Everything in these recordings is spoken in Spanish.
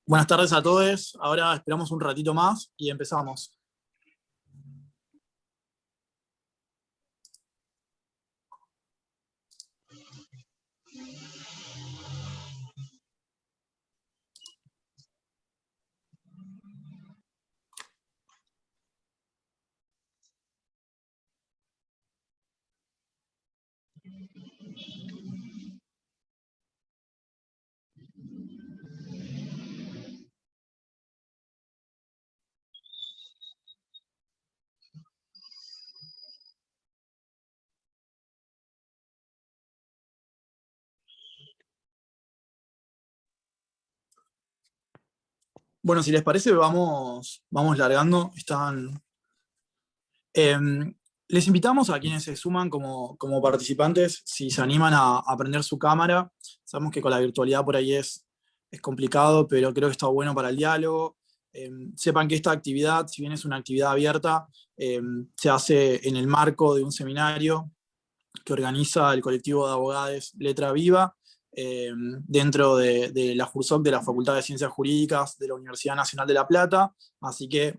Buenas tardes a todos. Ahora esperamos un ratito más y empezamos. Bueno, si les parece, vamos largando. Eh, Les invitamos a quienes se suman como participantes, si se animan a prender su cámara. Sabemos que con la virtualidad por ahí es complicado, pero creo que está bueno para el diálogo. Sepan que esta actividad, si bien es una actividad abierta, se hace en el marco de un seminario que organiza el colectivo de abogados Letra Viva, dentro de la FURSOC de la Facultad de Ciencias Jurídicas de la Universidad Nacional de La Plata. Así que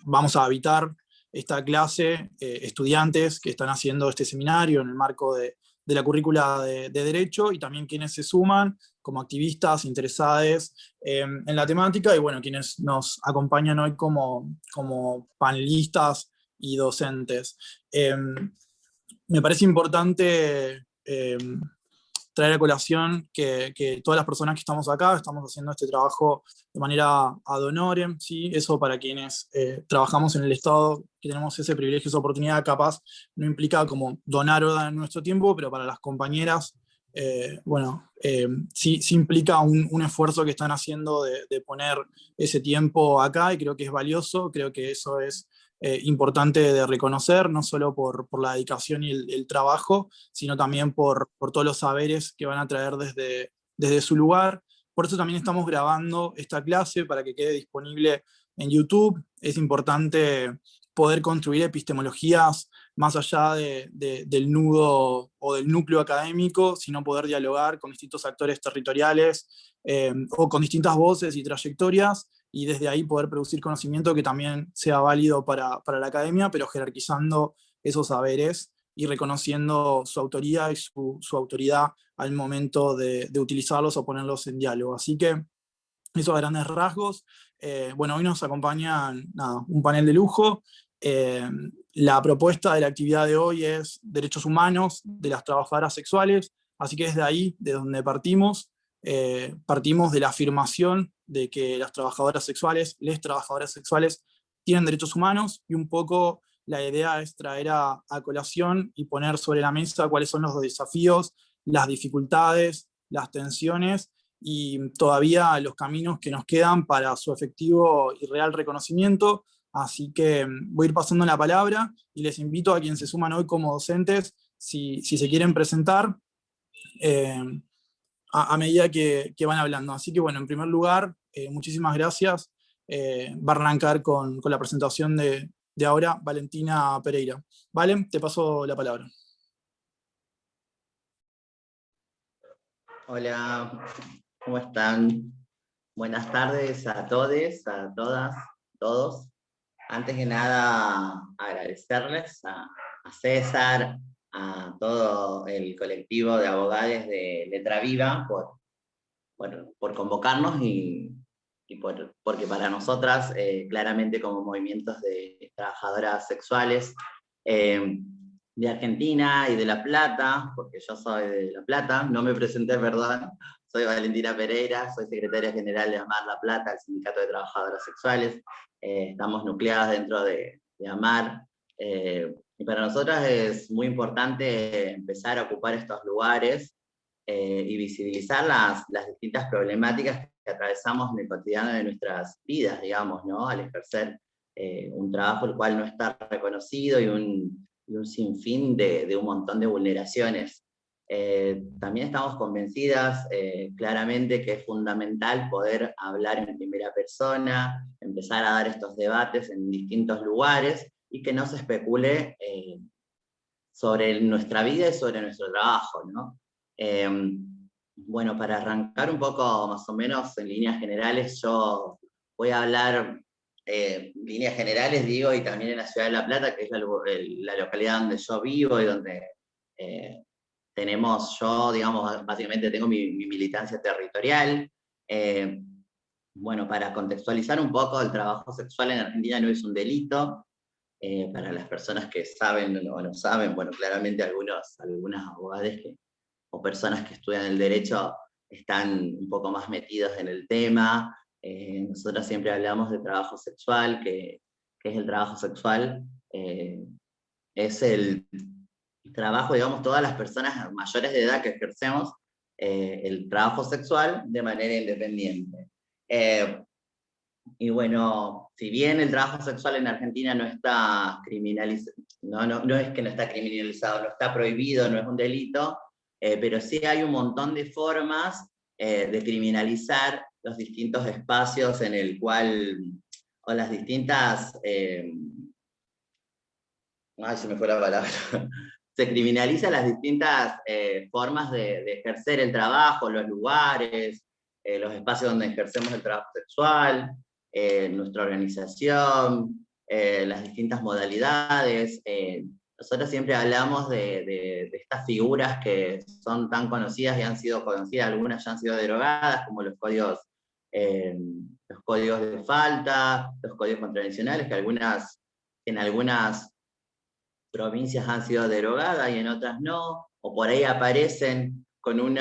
vamos a habitar esta clase estudiantes que están haciendo este seminario en el marco de la currícula de Derecho, y también quienes se suman como activistas interesados en la temática, y bueno, quienes nos acompañan hoy como panelistas y docentes. Me parece importante traer a colación que todas las personas que estamos acá estamos haciendo este trabajo de manera ad honorem, ¿sí? Eso para quienes trabajamos en el Estado, que tenemos ese privilegio, esa oportunidad, capaz no implica como donar o dar nuestro tiempo, pero para las compañeras, sí implica un esfuerzo que están haciendo de poner ese tiempo acá, y creo que es valioso. Creo que eso es importante de reconocer, no solo por la dedicación y el trabajo, sino también por todos los saberes que van a traer desde su lugar. Por eso también estamos grabando esta clase para que quede disponible en YouTube. Es importante poder construir epistemologías más allá del nudo o del núcleo académico, sino poder dialogar con distintos actores territoriales o con distintas voces y trayectorias, y desde ahí poder producir conocimiento que también sea válido para la academia, pero jerarquizando esos saberes y reconociendo su autoría y su autoridad al momento de utilizarlos o ponerlos en diálogo. Así que esos grandes rasgos. Hoy nos acompaña un panel de lujo. Eh, la propuesta de la actividad de hoy es derechos humanos de las trabajadoras sexuales, así que es de ahí de donde partimos. Partimos de la afirmación de que las trabajadoras sexuales, les trabajadoras sexuales, tienen derechos humanos, y un poco la idea es traer a colación y poner sobre la mesa cuáles son los desafíos, las dificultades, las tensiones y todavía los caminos que nos quedan para su efectivo y real reconocimiento. Así que voy a ir pasando la palabra y les invito a quienes se suman hoy como docentes, si se quieren presentar, eh, a medida que van hablando. Así que bueno, en primer lugar, muchísimas gracias. Va a arrancar con la presentación de ahora Valentina Pereira. Valen, te paso la palabra. Hola, ¿cómo están? Buenas tardes a todos, a todas, todos. Antes que nada, agradecerles a César, a todo el colectivo de abogados de Letra Viva por convocarnos porque para nosotras, claramente como movimientos de trabajadoras sexuales de Argentina y de La Plata, porque yo soy de La Plata, no me presenté, perdón, soy Valentina Pereira, soy secretaria general de AMAR La Plata, el Sindicato de Trabajadoras Sexuales. Estamos nucleadas dentro de AMAR, y para nosotras es muy importante empezar a ocupar estos lugares y visibilizar las distintas problemáticas que atravesamos en el cotidiano de nuestras vidas, digamos, ¿no? Al ejercer un trabajo el cual no está reconocido y un sinfín de un montón de vulneraciones. También estamos convencidas claramente que es fundamental poder hablar en primera persona, empezar a dar estos debates en distintos lugares y que no se especule sobre nuestra vida y sobre nuestro trabajo, ¿no? Bueno, para arrancar un poco más o menos en líneas generales, yo voy a hablar líneas generales, digo, y también en la ciudad de La Plata, que es la localidad donde yo vivo y donde eh, tenemos, yo, digamos, básicamente tengo mi militancia territorial. Eh, bueno, para contextualizar un poco, el trabajo sexual en Argentina no es un delito. Para las personas que saben o no saben, bueno, claramente algunas abogadas o personas que estudian el derecho están un poco más metidos en el tema. Nosotros siempre hablamos de trabajo sexual, que es el trabajo sexual. Es el trabajo, digamos, todas las personas mayores de edad que ejercemos el trabajo sexual de manera independiente. Y bueno, si bien el trabajo sexual en Argentina no está criminalizado, no es que no está criminalizado, no está prohibido, no es un delito, pero sí hay un montón de formas de criminalizar los distintos espacios en el cual, o las distintas, ay, se me fue la palabra, se criminalizan las distintas formas de ejercer el trabajo, los lugares, los espacios donde ejercemos el trabajo sexual, nuestra organización, las distintas modalidades. Nosotros siempre hablamos de estas figuras que son tan conocidas y han sido conocidas, algunas ya han sido derogadas, como los códigos de falta, los códigos contravencionales, que en algunas provincias han sido derogadas y en otras no, o por ahí aparecen con un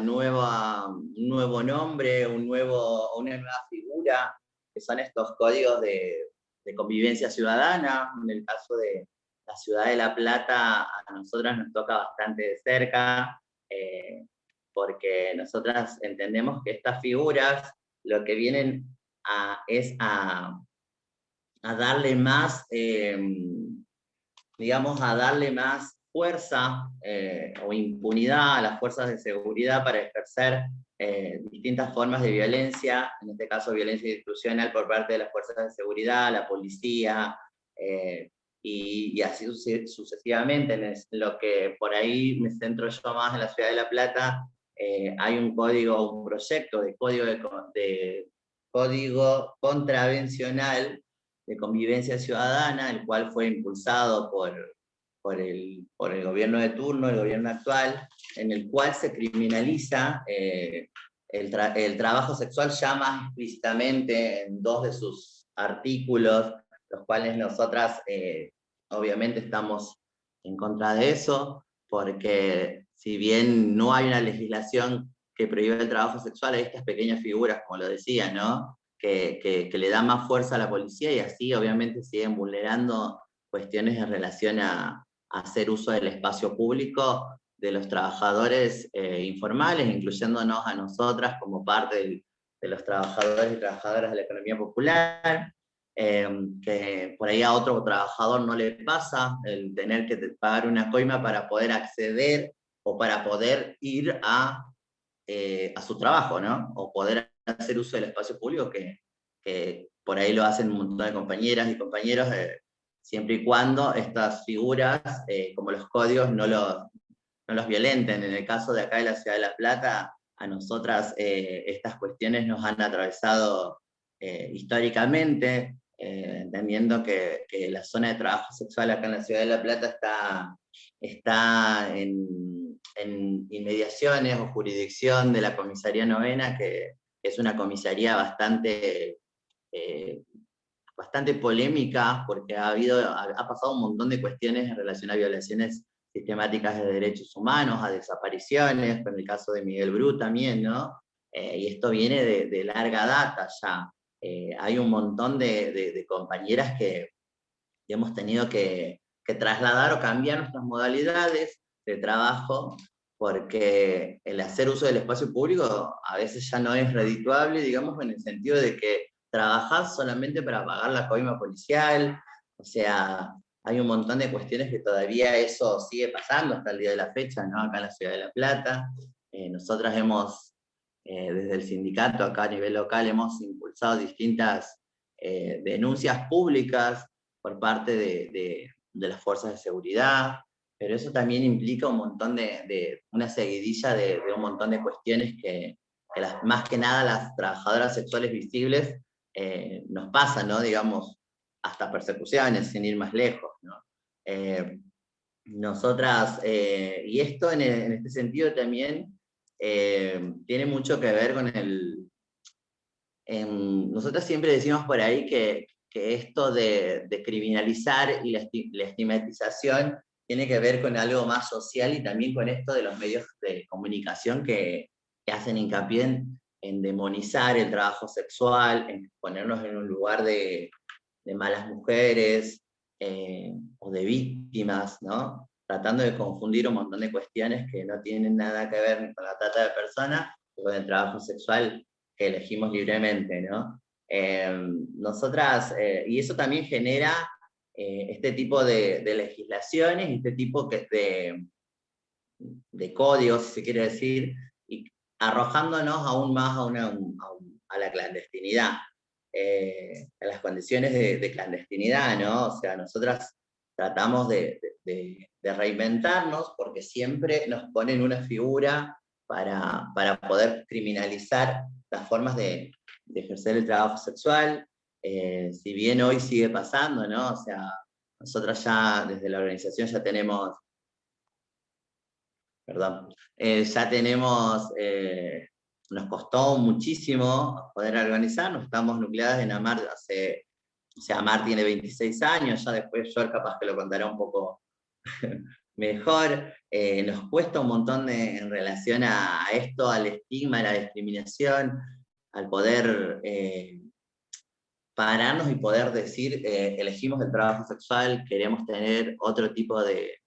nuevo nombre, una nueva figura, que son estos códigos de convivencia ciudadana. En el caso de la ciudad de La Plata, a nosotras nos toca bastante de cerca, porque nosotras entendemos que estas figuras lo que vienen es a darle más, digamos, a darle más fuerza o impunidad a las fuerzas de seguridad para ejercer distintas formas de violencia, en este caso violencia institucional por parte de las fuerzas de seguridad, la policía, y así sucesivamente. En lo que por ahí me centro yo más en la ciudad de La Plata, hay un proyecto de código contravencional de convivencia ciudadana, el cual fue impulsado por el gobierno de turno, el gobierno actual, en el cual se criminaliza el trabajo sexual ya más explícitamente en 2 de sus artículos, los cuales nosotras obviamente estamos en contra de eso, porque si bien no hay una legislación que prohíbe el trabajo sexual, hay estas pequeñas figuras, como lo decía, ¿no? Que le da más fuerza a la policía y así obviamente siguen vulnerando cuestiones en relación a hacer uso del espacio público de los trabajadores informales, incluyéndonos a nosotras como parte de los trabajadores y trabajadoras de la economía popular, que por ahí a otro trabajador no le pasa el tener que pagar una coima para poder acceder o para poder ir a su trabajo, ¿no? O poder hacer uso del espacio público, que por ahí lo hacen un montón de compañeras y compañeros, siempre y cuando estas figuras, como los códigos, no los violenten. En el caso de acá de la Ciudad de La Plata, a nosotras estas cuestiones nos han atravesado históricamente, entendiendo que la zona de trabajo sexual acá en la Ciudad de La Plata está en inmediaciones o jurisdicción de la Comisaría Novena, que es una comisaría bastante polémica, porque ha pasado un montón de cuestiones en relación a violaciones sistemáticas de derechos humanos, a desapariciones, con el caso de Miguel Bru también, ¿no? Y esto viene de larga data ya. Hay un montón de compañeras que hemos tenido que trasladar o cambiar nuestras modalidades de trabajo, porque el hacer uso del espacio público a veces ya no es redituable, digamos, en el sentido de que trabajás solamente para pagar la coima policial. O sea, hay un montón de cuestiones que todavía eso sigue pasando hasta el día de la fecha, ¿no? Acá en la Ciudad de La Plata. Nosotras desde el sindicato, acá a nivel local, hemos impulsado distintas denuncias públicas por parte de las fuerzas de seguridad, pero eso también implica un montón una seguidilla de un montón de cuestiones que más que nada las trabajadoras sexuales visibles nos pasan, ¿no? Digamos, hasta persecuciones, sin ir más lejos, ¿no? Nosotras, y esto en este sentido también tiene mucho que ver con nosotros siempre decimos por ahí que esto de criminalizar y la estigmatización tiene que ver con algo más social y también con esto de los medios de comunicación que hacen hincapié en demonizar el trabajo sexual, en ponernos en un lugar de malas mujeres o de víctimas, ¿no? Tratando de confundir un montón de cuestiones que no tienen nada que ver ni con la trata de personas ni con el trabajo sexual que elegimos libremente, ¿no? Nosotras, y eso también genera este tipo de legislaciones, este tipo de códigos, si se quiere decir, y arrojándonos aún más a la clandestinidad, a las condiciones de clandestinidad, ¿no? O sea, nosotras tratamos de reinventarnos porque siempre nos ponen una figura para poder criminalizar las formas de ejercer el trabajo sexual, si bien hoy sigue pasando, ¿no? O sea, nosotras ya desde la organización ya tenemos, perdón, ya tenemos, nos costó muchísimo poder organizarnos, estamos nucleadas en AMAR hace, o sea, AMAR tiene 26 años, ya después yo capaz que lo contará un poco mejor, nos cuesta un montón en relación a esto, al estigma, a la discriminación, al poder pararnos y poder decir, elegimos el trabajo sexual, queremos tener otro tipo de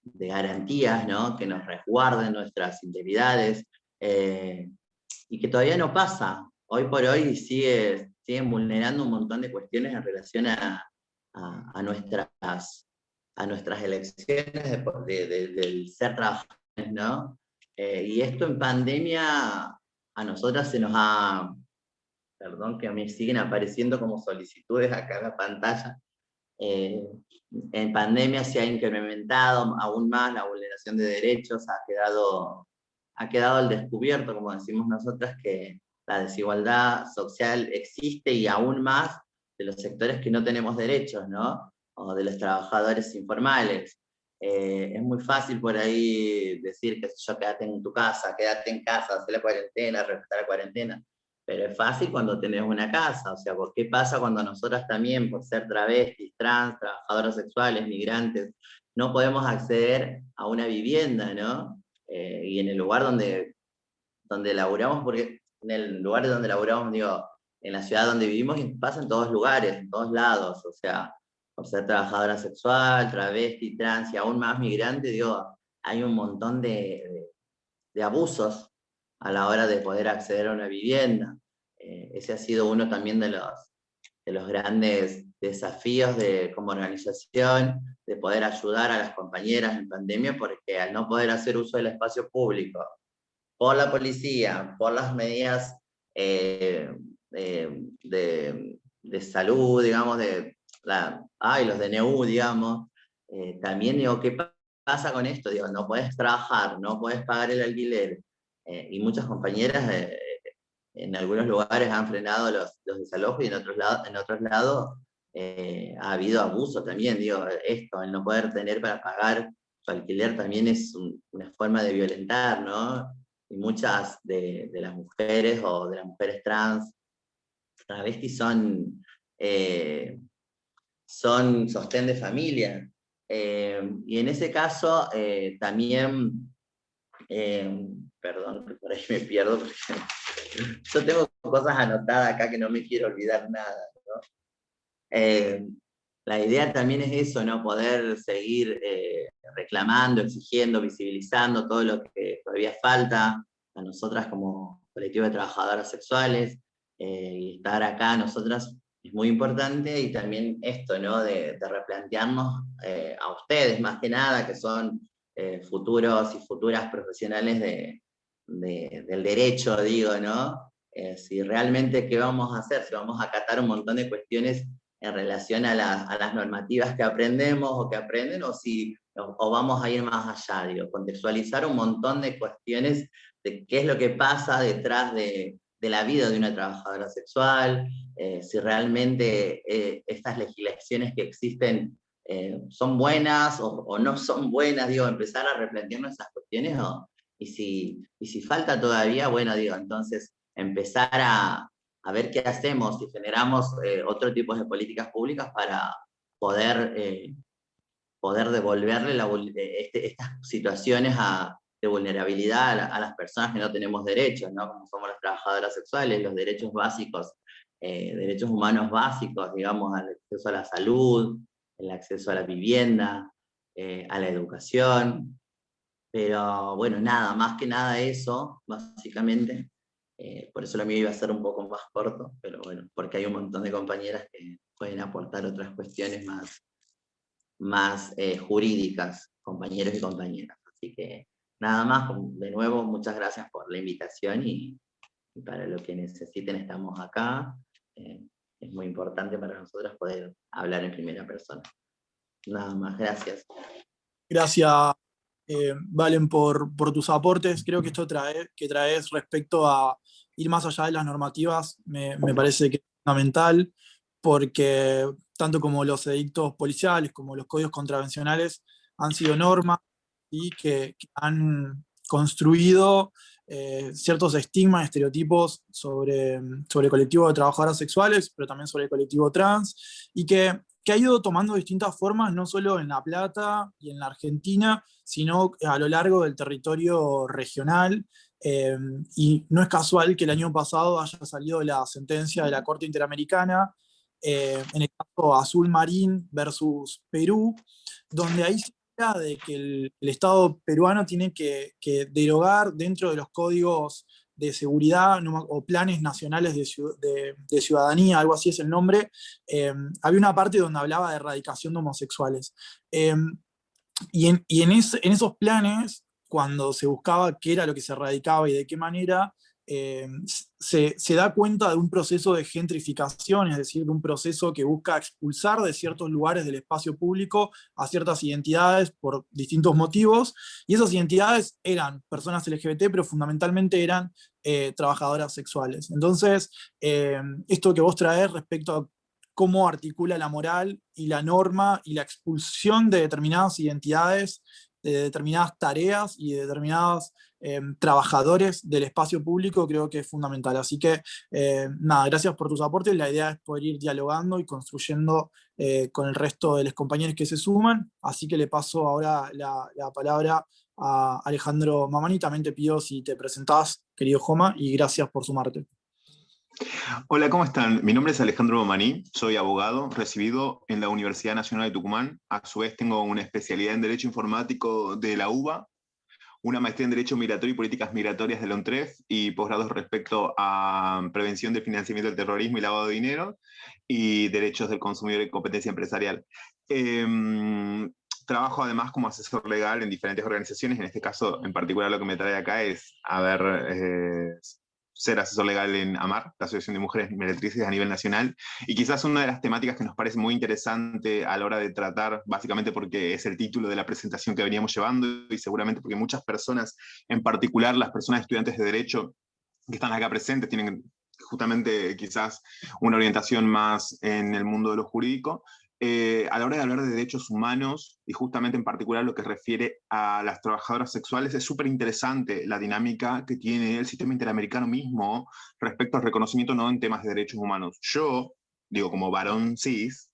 garantías, ¿no? Que nos resguarden nuestras integridades, y que todavía no pasa. Hoy por hoy siguen vulnerando un montón de cuestiones en relación a nuestras elecciones del ser trabajadores, ¿no? Y esto en pandemia a nosotras se nos ha, perdón que a mí siguen apareciendo como solicitudes acá en la pantalla, en pandemia se ha incrementado aún más la vulneración de derechos, ha quedado al descubierto, como decimos nosotras, que la desigualdad social existe y aún más de los sectores que no tenemos derechos, ¿no? O de los trabajadores informales. Es muy fácil por ahí decir que yo quédate en tu casa, quédate en casa, hacer la cuarentena, respetar la cuarentena. Pero es fácil cuando tenés una casa, o sea, ¿por qué pasa cuando nosotras también, por ser travestis, trans, trabajadoras sexuales, migrantes, no podemos acceder a una vivienda, ¿no? Y en el lugar donde laburamos, porque en el lugar donde laburamos, digo, en la ciudad donde vivimos, pasa en todos lugares, en todos lados, o sea, por ser trabajadora sexual, travesti, trans y aún más migrante, digo, hay un montón de abusos a la hora de poder acceder a una vivienda. Ese ha sido uno también de los grandes desafíos como organización, de poder ayudar a las compañeras en pandemia, porque al no poder hacer uso del espacio público por la policía, por las medidas de salud, digamos, los DNU, digamos, también digo, ¿qué pasa con esto? Digo, no puedes trabajar, no puedes pagar el alquiler, y muchas compañeras en algunos lugares han frenado los desalojos y en otros lados ha habido abuso también, digo, esto, el no poder tener para pagar su alquiler también es una forma de violentar, ¿no? Y muchas de las mujeres o de las mujeres trans, travestis son sostén de familia. Y en ese caso también, perdón, que por ahí me pierdo, porque yo tengo cosas anotadas acá que no me quiero olvidar nada, ¿no? La idea también es eso, ¿no? Poder seguir reclamando, exigiendo, visibilizando todo lo que todavía falta a nosotras como colectivo de trabajadoras sexuales, y estar acá nosotras es muy importante, y también esto, ¿no? De replantearnos a ustedes, más que nada, que son futuros y futuras profesionales del derecho, digo, ¿no? Si realmente qué vamos a hacer, si vamos a acatar un montón de cuestiones en relación a las normativas que aprendemos o que aprenden, o vamos a ir más allá, digo, contextualizar un montón de cuestiones de qué es lo que pasa detrás de la vida de una trabajadora sexual, si realmente estas legislaciones que existen son buenas o no son buenas, digo, empezar a replantearnos esas cuestiones, y si falta todavía, bueno, digo, entonces empezar a ver qué hacemos, si generamos otro tipo de políticas públicas para poder devolverle estas situaciones de vulnerabilidad a las personas que no tenemos derechos, ¿no? Como somos las trabajadoras sexuales, los derechos básicos, derechos humanos básicos, digamos, al acceso a la salud, el acceso a la vivienda, a la educación. Pero bueno, nada, más que nada eso, básicamente. Por eso lo mío iba a ser un poco más corto, pero bueno, porque hay un montón de compañeras que pueden aportar otras cuestiones más jurídicas, compañeros y compañeras. Así que nada más, de nuevo, muchas gracias por la invitación y para lo que necesiten estamos acá. Es muy importante para nosotros poder hablar en primera persona. Nada más, gracias. Gracias, Valen, por tus aportes. Creo que esto que traes respecto a ir más allá de las normativas me parece que es fundamental, porque tanto como los edictos policiales como los códigos contravencionales han sido normas y que han construido ciertos estigmas, estereotipos sobre el colectivo de trabajadoras sexuales, pero también sobre el colectivo trans, y que ha ido tomando distintas formas, no solo en La Plata y en la Argentina, sino a lo largo del territorio regional. Y no es casual que el año pasado haya salido la sentencia de la Corte Interamericana, en el caso Azul Marín versus Perú, donde ahí se habla de que el Estado peruano tiene que derogar dentro de los códigos de seguridad o planes nacionales de ciudadanía, algo así es el nombre. Había una parte donde hablaba de erradicación de homosexuales. En esos planes, cuando se buscaba qué era lo que se erradicaba y de qué manera, se da cuenta de un proceso de gentrificación, es decir, de un proceso que busca expulsar de ciertos lugares del espacio público a ciertas identidades por distintos motivos, y esas identidades eran personas LGBT, pero fundamentalmente eran trabajadoras sexuales. Entonces, esto que vos traés respecto a cómo articula la moral y la norma y la expulsión de determinadas identidades, de determinadas tareas y de determinados trabajadores del espacio público, creo que es fundamental. Así que, nada, gracias por tus aportes. La idea es poder ir dialogando y construyendo con el resto de los compañeros que se suman. Así que le paso ahora la palabra a Alejandro Mamani. También te pido si te presentás, querido Joma, y gracias por sumarte. Hola, ¿cómo están? Mi nombre es Alejandro Bomaní, soy abogado, recibido en la Universidad Nacional de Tucumán. A su vez tengo una especialidad en Derecho Informático de la UBA, una maestría en Derecho Migratorio y Políticas Migratorias de la UNTREF y posgrados respecto a prevención del financiamiento del terrorismo y lavado de dinero y derechos del consumidor y competencia empresarial. Trabajo además como asesor legal en diferentes organizaciones. En este caso, en particular, lo que me trae acá es ser asesor legal en AMAR, la Asociación de Mujeres Meretrices a nivel nacional, y quizás una de las temáticas que nos parece muy interesante a la hora de tratar, básicamente porque es el título de la presentación que veníamos llevando, y seguramente porque muchas personas, en particular las personas estudiantes de Derecho que están acá presentes, tienen justamente quizás una orientación más en el mundo de lo jurídico. A la hora de hablar de derechos humanos, y justamente en particular lo que refiere a las trabajadoras sexuales, es súper interesante la dinámica que tiene el sistema interamericano mismo respecto al reconocimiento no en temas de derechos humanos. Yo, digo, como varón cis,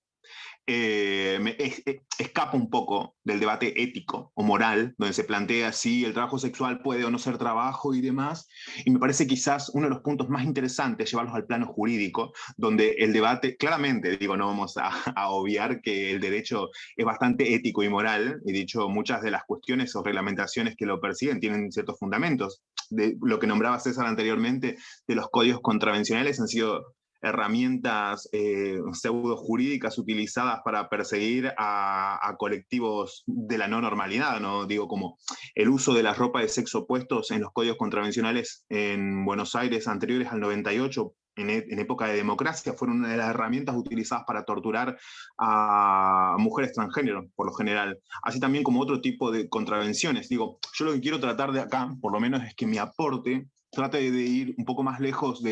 escapa un poco del debate ético o moral, donde se plantea si el trabajo sexual puede o no ser trabajo y demás, y me parece quizás uno de los puntos más interesantes llevarlos al plano jurídico, donde el debate, claramente, digo, no vamos a obviar que el derecho es bastante ético y moral, y dicho, muchas de las cuestiones o reglamentaciones que lo persiguen tienen ciertos fundamentos. De lo que nombraba César anteriormente, de los códigos contravencionales han sido herramientas pseudo jurídicas utilizadas para perseguir a colectivos de la no normalidad, ¿no? Digo, como el uso de la ropa de sexo opuestos en los códigos contravencionales en Buenos Aires anteriores al 98 en época de democracia fueron una de las herramientas utilizadas para torturar a mujeres transgénero, por lo general. Así también como otro tipo de contravenciones. Digo, yo lo que quiero tratar de acá, por lo menos, es que mi aporte trate de ir un poco más lejos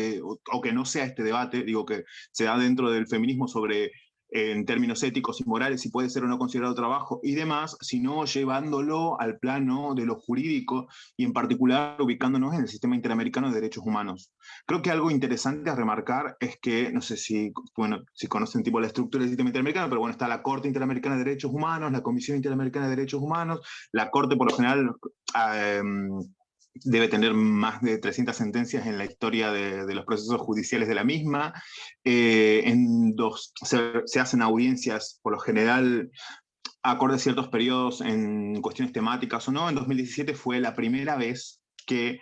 o que no sea este debate, digo, que se da dentro del feminismo sobre en términos éticos y morales si puede ser o no considerado trabajo y demás, sino llevándolo al plano de lo jurídico y en particular ubicándonos en el sistema interamericano de derechos humanos. Creo que algo interesante a remarcar es que, no sé si, bueno, si conocen tipo la estructura del sistema interamericano, pero bueno, está la Corte Interamericana de Derechos Humanos, la Comisión Interamericana de Derechos Humanos, la Corte por lo general debe tener más de 300 sentencias en la historia de los procesos judiciales de la misma. Se hacen audiencias, por lo general, acorde a ciertos periodos en cuestiones temáticas o no. En 2017 fue la primera vez que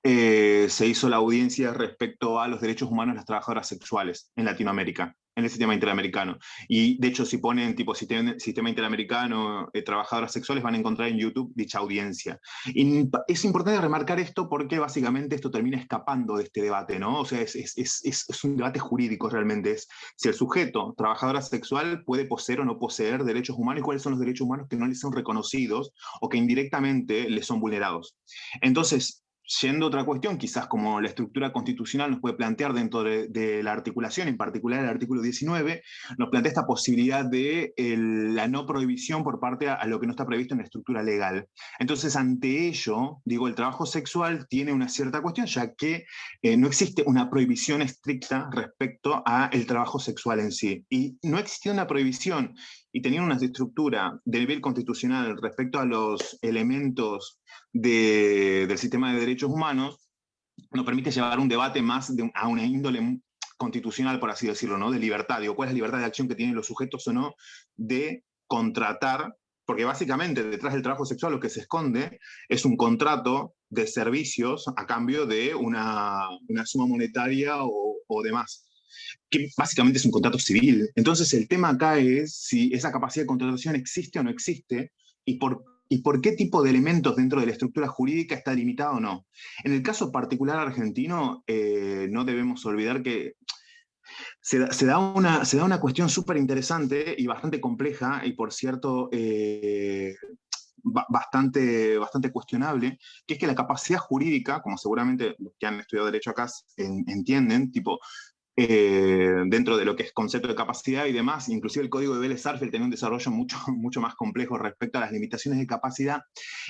se hizo la audiencia respecto a los derechos humanos de las trabajadoras sexuales en Latinoamérica, en el sistema interamericano. Y de hecho, si ponen tipo sistema interamericano, trabajadoras sexuales, van a encontrar en YouTube dicha audiencia. Y es importante remarcar esto porque básicamente esto termina escapando de este debate, ¿no? O sea, es un debate jurídico realmente. Es si el sujeto, trabajadora sexual, puede poseer o no poseer derechos humanos y cuáles son los derechos humanos que no les son reconocidos o que indirectamente les son vulnerados. Entonces, yendo a otra cuestión, quizás como la estructura constitucional nos puede plantear dentro de la articulación, en particular el artículo 19, nos plantea esta posibilidad de la no prohibición por parte a lo que no está previsto en la estructura legal. Entonces, ante ello, digo, el trabajo sexual tiene una cierta cuestión, ya que no existe una prohibición estricta respecto al trabajo sexual en sí. Y no existía una prohibición y tenían una estructura de nivel constitucional respecto a los elementos del sistema de derechos humanos, nos permite llevar un debate más a una índole constitucional, por así decirlo, ¿no? De libertad. Digo, ¿cuál es la libertad de acción que tienen los sujetos o no de contratar? Porque básicamente detrás del trabajo sexual lo que se esconde es un contrato de servicios a cambio de una suma monetaria o demás, que básicamente es un contrato civil. Entonces el tema acá es si esa capacidad de contratación existe o no existe y por qué tipo de elementos dentro de la estructura jurídica está limitado o no. En el caso particular argentino, no debemos olvidar que se da una cuestión súper interesante y bastante compleja y por cierto bastante cuestionable, que es que la capacidad jurídica, como seguramente los que han estudiado derecho acá entienden, tipo, dentro de lo que es concepto de capacidad y demás, inclusive el código de Vélez-Sarsfield tiene un desarrollo mucho más complejo respecto a las limitaciones de capacidad.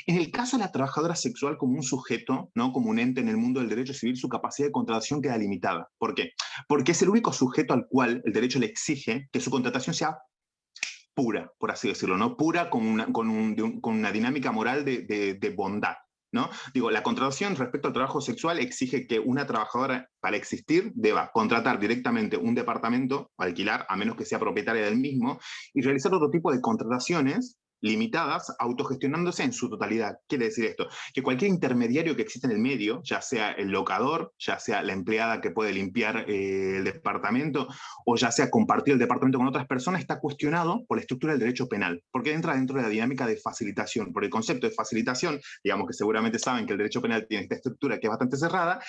En el caso de la trabajadora sexual como un sujeto, ¿no? Como un ente en el mundo del derecho civil, su capacidad de contratación queda limitada. ¿Por qué? Porque es el único sujeto al cual el derecho le exige que su contratación sea pura, por así decirlo, ¿no? Pura con una dinámica moral de bondad. ¿No? Digo, la contratación respecto al trabajo sexual exige que una trabajadora, para existir, deba contratar directamente un departamento, alquilar, a menos que sea propietaria del mismo, y realizar otro tipo de contrataciones limitadas, autogestionándose en su totalidad. Quiere decir esto, que cualquier intermediario que exista en el medio, ya sea el locador, ya sea la empleada que puede limpiar el departamento, o ya sea compartir el departamento con otras personas, está cuestionado por la estructura del derecho penal, porque entra dentro de la dinámica de facilitación. Por el concepto de facilitación, digamos que seguramente saben que el derecho penal tiene esta estructura que es bastante cerrada,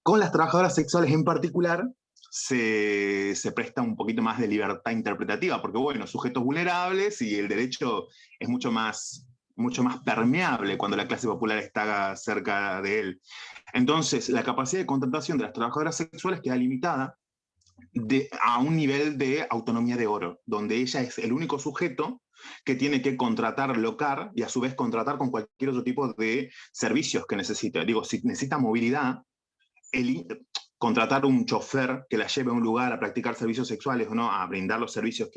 con las trabajadoras sexuales en particular, se presta un poquito más de libertad interpretativa, porque bueno, sujetos vulnerables y el derecho es mucho más permeable cuando la clase popular está cerca de él. Entonces, la capacidad de contratación de las trabajadoras sexuales queda limitada a un nivel de autonomía de oro, donde ella es el único sujeto que tiene que contratar local y a su vez contratar con cualquier otro tipo de servicios que necesite. Digo, si necesita movilidad, contratar un chofer que la lleve a un lugar a practicar servicios sexuales o no, a brindar los servicios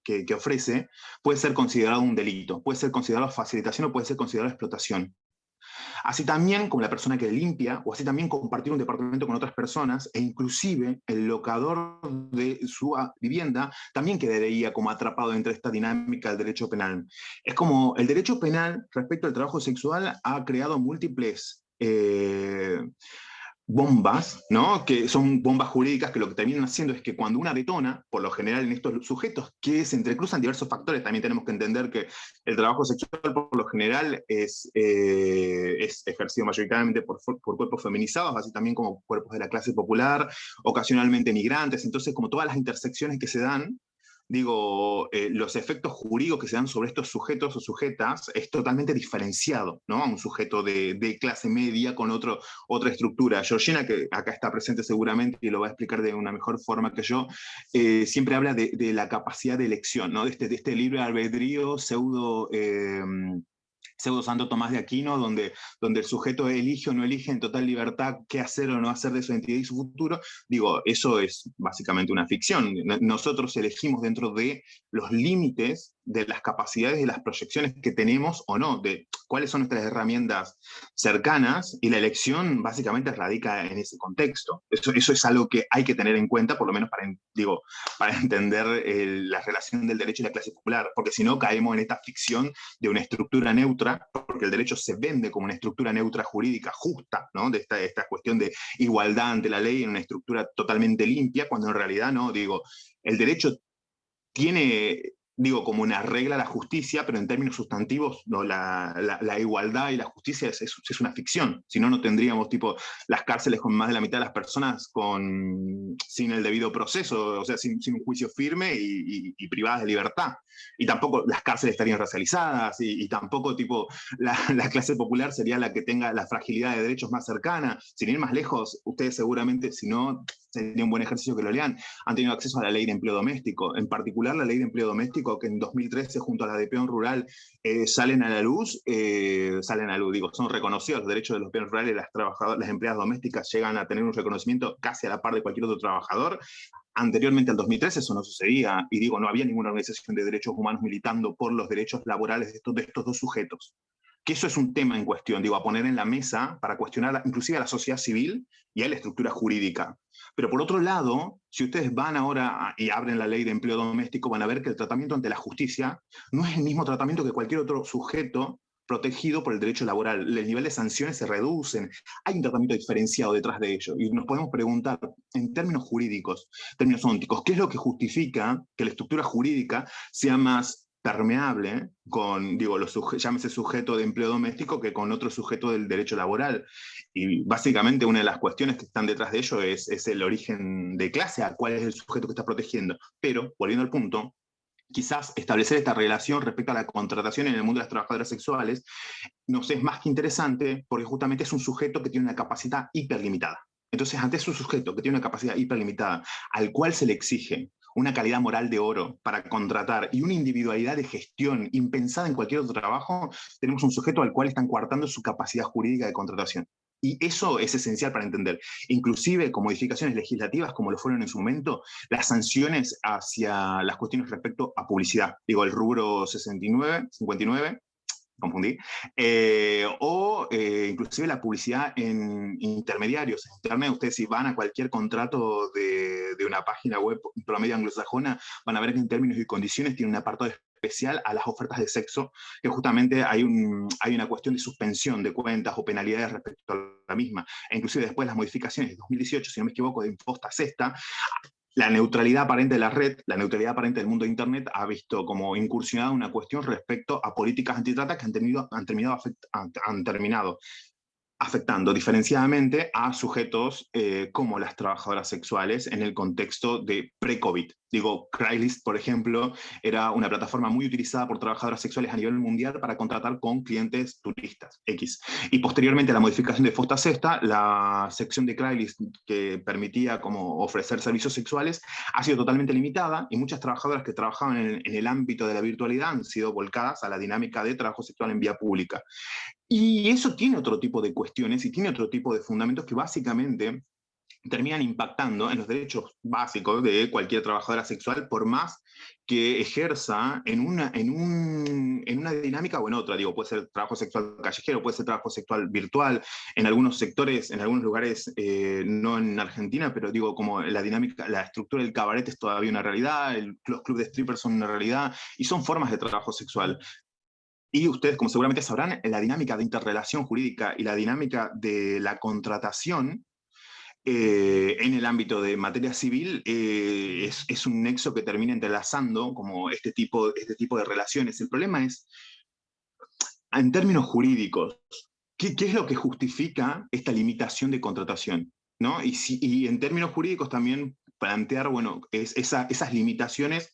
que ofrece, puede ser considerado un delito, puede ser considerado facilitación o puede ser considerado explotación. Así también como la persona que limpia, o así también compartir un departamento con otras personas, e inclusive el locador de su vivienda también quedaría como atrapado entre esta dinámica del derecho penal. Es como el derecho penal respecto al trabajo sexual ha creado múltiples bombas, ¿no? Que son bombas jurídicas que lo que terminan haciendo es que cuando una detona, por lo general en estos sujetos que se entrecruzan diversos factores, también tenemos que entender que el trabajo sexual por lo general es ejercido mayoritariamente por cuerpos feminizados, así también como cuerpos de la clase popular, ocasionalmente migrantes, entonces como todas las intersecciones que se dan, digo, los efectos jurídicos que se dan sobre estos sujetos o sujetas es totalmente diferenciado, ¿no? A un sujeto de clase media con otra estructura. Georgina, que acá está presente seguramente y lo va a explicar de una mejor forma que yo, siempre habla de la capacidad de elección, ¿no? De este libre albedrío pseudo Santo Tomás de Aquino, donde el sujeto elige o no elige en total libertad qué hacer o no hacer de su identidad y su futuro. Digo, eso es básicamente una ficción. Nosotros elegimos dentro de los límites de las capacidades y las proyecciones que tenemos o no, de cuáles son nuestras herramientas cercanas, y la elección básicamente radica en ese contexto. Eso es algo que hay que tener en cuenta, por lo menos para entender la relación del derecho y la clase popular, porque si no caemos en esta ficción de una estructura neutra, porque el derecho se vende como una estructura neutra jurídica justa, ¿no? De esta cuestión de igualdad ante la ley en una estructura totalmente limpia, cuando en realidad no, digo, el derecho tiene, digo, como una regla la justicia, pero en términos sustantivos no, la igualdad y la justicia es una ficción. Si no, no tendríamos tipo las cárceles con más de la mitad de las personas sin el debido proceso, o sea, sin un juicio firme y privadas de libertad. Y tampoco las cárceles estarían racializadas, y tampoco tipo la clase popular sería la que tenga la fragilidad de derechos más cercana. Sin ir más lejos, ustedes seguramente, si no, sería un buen ejercicio que lo lean, han tenido acceso a la ley de empleo doméstico, en particular la ley de empleo doméstico que en 2013 junto a la de peón rural salen a luz, digo, son reconocidos los derechos de los peones rurales, las empleadas domésticas llegan a tener un reconocimiento casi a la par de cualquier otro trabajador. Anteriormente al 2013 eso no sucedía, y digo, no había ninguna organización de derechos humanos militando por los derechos laborales de estos dos sujetos. Que eso es un tema en cuestión, digo, a poner en la mesa para cuestionar inclusive a la sociedad civil y a la estructura jurídica. Pero por otro lado, si ustedes van ahora y abren la ley de empleo doméstico, van a ver que el tratamiento ante la justicia no es el mismo tratamiento que cualquier otro sujeto protegido por el derecho laboral. El nivel de sanciones se reducen, hay un tratamiento diferenciado detrás de ello. Y nos podemos preguntar, en términos jurídicos, términos ónticos, ¿qué es lo que justifica que la estructura jurídica sea más permeable con, digo, llámese sujeto de empleo doméstico que con otro sujeto del derecho laboral? Y básicamente una de las cuestiones que están detrás de ello es el origen de clase, a cuál es el sujeto que está protegiendo. Pero, volviendo al punto, quizás establecer esta relación respecto a la contratación en el mundo de las trabajadoras sexuales nos es más que interesante, porque justamente es un sujeto que tiene una capacidad hiperlimitada. Entonces, ante ese sujeto que tiene una capacidad hiperlimitada, al cual se le exige una calidad moral de oro para contratar y una individualidad de gestión impensada en cualquier otro trabajo, tenemos un sujeto al cual están coartando su capacidad jurídica de contratación. Y eso es esencial para entender. Inclusive con modificaciones legislativas, como lo fueron en su momento, las sanciones hacia las cuestiones respecto a publicidad. Digo, el rubro 59, confundí, inclusive la publicidad en intermediarios. En Internet, ustedes si van a cualquier contrato de una página web promedio anglosajona, van a ver que en términos y condiciones tiene un apartado especial a las ofertas de sexo, que justamente hay una cuestión de suspensión de cuentas o penalidades respecto a la misma. E inclusive después las modificaciones de 2018, si no me equivoco, de Imposta Sexta, la neutralidad aparente de la red, la neutralidad aparente del mundo de Internet ha visto como incursionada una cuestión respecto a políticas antitrata que han terminado afectando diferenciadamente a sujetos como las trabajadoras sexuales en el contexto de pre-COVID. Digo, Craigslist, por ejemplo, era una plataforma muy utilizada por trabajadoras sexuales a nivel mundial para contratar con clientes turistas, X. Y posteriormente a la modificación de Fosta Sexta, la sección de Craigslist que permitía como ofrecer servicios sexuales ha sido totalmente limitada, y muchas trabajadoras que trabajaban en el ámbito de la virtualidad han sido volcadas a la dinámica de trabajo sexual en vía pública. Y eso tiene otro tipo de cuestiones y tiene otro tipo de fundamentos que básicamente terminan impactando en los derechos básicos de cualquier trabajadora sexual, por más que ejerza en una dinámica o en otra. Digo, puede ser trabajo sexual callejero, puede ser trabajo sexual virtual, en algunos sectores, en algunos lugares, no en Argentina, pero digo, como la dinámica, la estructura del cabaret es todavía una realidad, los clubes de strippers son una realidad, y son formas de trabajo sexual. Y ustedes, como seguramente sabrán, la dinámica de interrelación jurídica y la dinámica de la contratación en el ámbito de materia civil, es un nexo que termina entrelazando como este tipo de relaciones. El problema es, en términos jurídicos, ¿qué es lo que justifica esta limitación de contratación? ¿No? Y en términos jurídicos también plantear, bueno, esas limitaciones,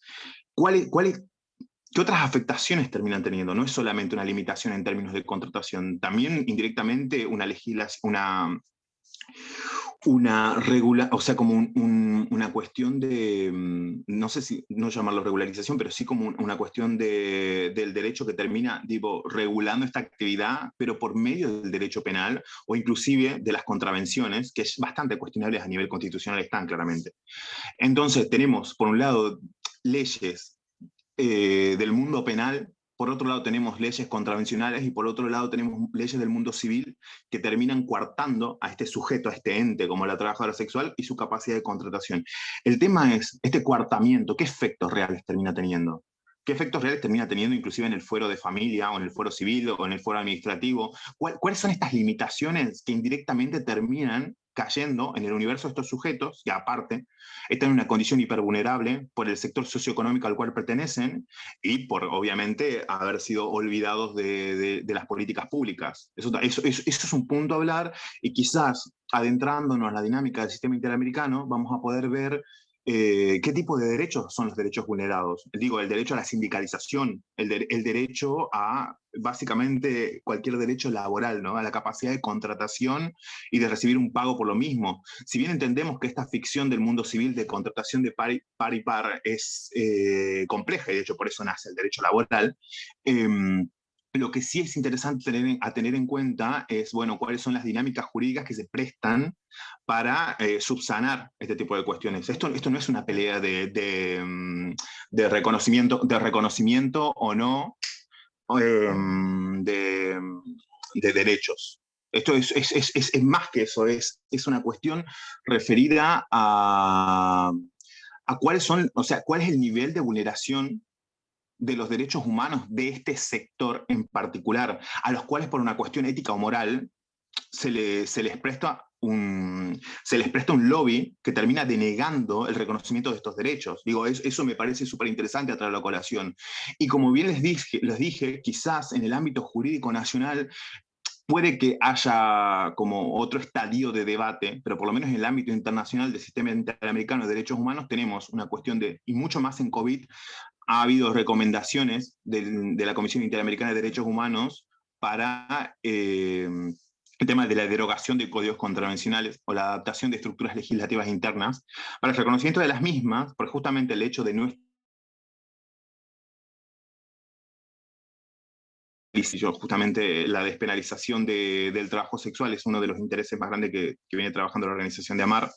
¿qué otras afectaciones terminan teniendo? No es solamente una limitación en términos de contratación, también indirectamente una legislación, o sea, como una cuestión de, no sé si no llamarlo regularización, pero sí como una cuestión del derecho que termina, digo, regulando esta actividad, pero por medio del derecho penal o inclusive de las contravenciones, que es bastante cuestionables a nivel constitucional, están claramente. Entonces tenemos, por un lado, leyes del mundo penal. Por otro lado tenemos leyes contravencionales y por otro lado tenemos leyes del mundo civil que terminan coartando a este sujeto, a este ente como la trabajadora sexual y su capacidad de contratación. El tema es, este coartamiento, ¿qué efectos reales termina teniendo? ¿Qué efectos reales termina teniendo inclusive en el fuero de familia o en el fuero civil o en el fuero administrativo? ¿Cuáles son estas limitaciones que indirectamente terminan cayendo en el universo de estos sujetos, que aparte están en una condición hipervulnerable por el sector socioeconómico al cual pertenecen y por, obviamente, haber sido olvidados de las políticas públicas? Eso es un punto a hablar, y quizás adentrándonos en la dinámica del sistema interamericano vamos a poder ver qué tipo de derechos son los derechos vulnerados. Digo, el derecho a la sindicalización, el derecho a básicamente cualquier derecho laboral, ¿no? A la capacidad de contratación y de recibir un pago por lo mismo. Si bien entendemos que esta ficción del mundo civil de contratación de par y par es compleja, y de hecho por eso nace el derecho laboral, lo que sí es interesante tener en cuenta es, bueno, cuáles son las dinámicas jurídicas que se prestan para subsanar este tipo de cuestiones. Esto no es una pelea de reconocimiento o no de, de derechos. Esto es más que eso, es una cuestión referida a cuáles son, o sea, cuál es el nivel de vulneración de los derechos humanos de este sector en particular, a los cuales por una cuestión ética o moral se les presta un lobby que termina denegando el reconocimiento de estos derechos. Digo, eso me parece súper interesante a traer la colación. Y como bien les dije, quizás en el ámbito jurídico nacional puede que haya como otro estadio de debate, pero por lo menos en el ámbito internacional del sistema interamericano de derechos humanos tenemos una cuestión y mucho más en COVID, ha habido recomendaciones de la Comisión Interamericana de Derechos Humanos para el tema de la derogación de códigos contravencionales o la adaptación de estructuras legislativas internas para el reconocimiento de las mismas, por justamente el hecho de no justamente la despenalización del trabajo sexual es uno de los intereses más grandes que viene trabajando la organización de AMAR,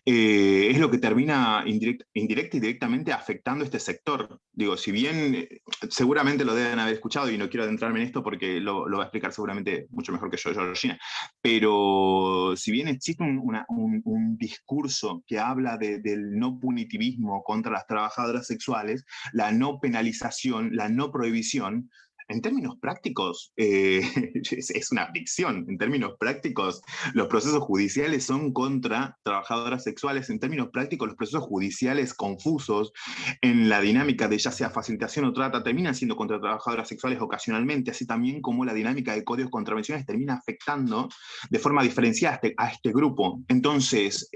es lo que termina indirecta y directamente afectando este sector. Digo, si bien seguramente lo deben haber escuchado, y no quiero adentrarme en esto porque lo va a explicar seguramente mucho mejor que yo, Georgina, pero si bien existe un discurso que habla del no punitivismo contra las trabajadoras sexuales, la no penalización, la no prohibición, en términos prácticos, es una ficción. En términos prácticos, los procesos judiciales son contra trabajadoras sexuales. En términos prácticos, los procesos judiciales confusos en la dinámica de ya sea facilitación o trata terminan siendo contra trabajadoras sexuales ocasionalmente, así también como la dinámica de códigos contravenciones termina afectando de forma diferenciada a este grupo. Entonces,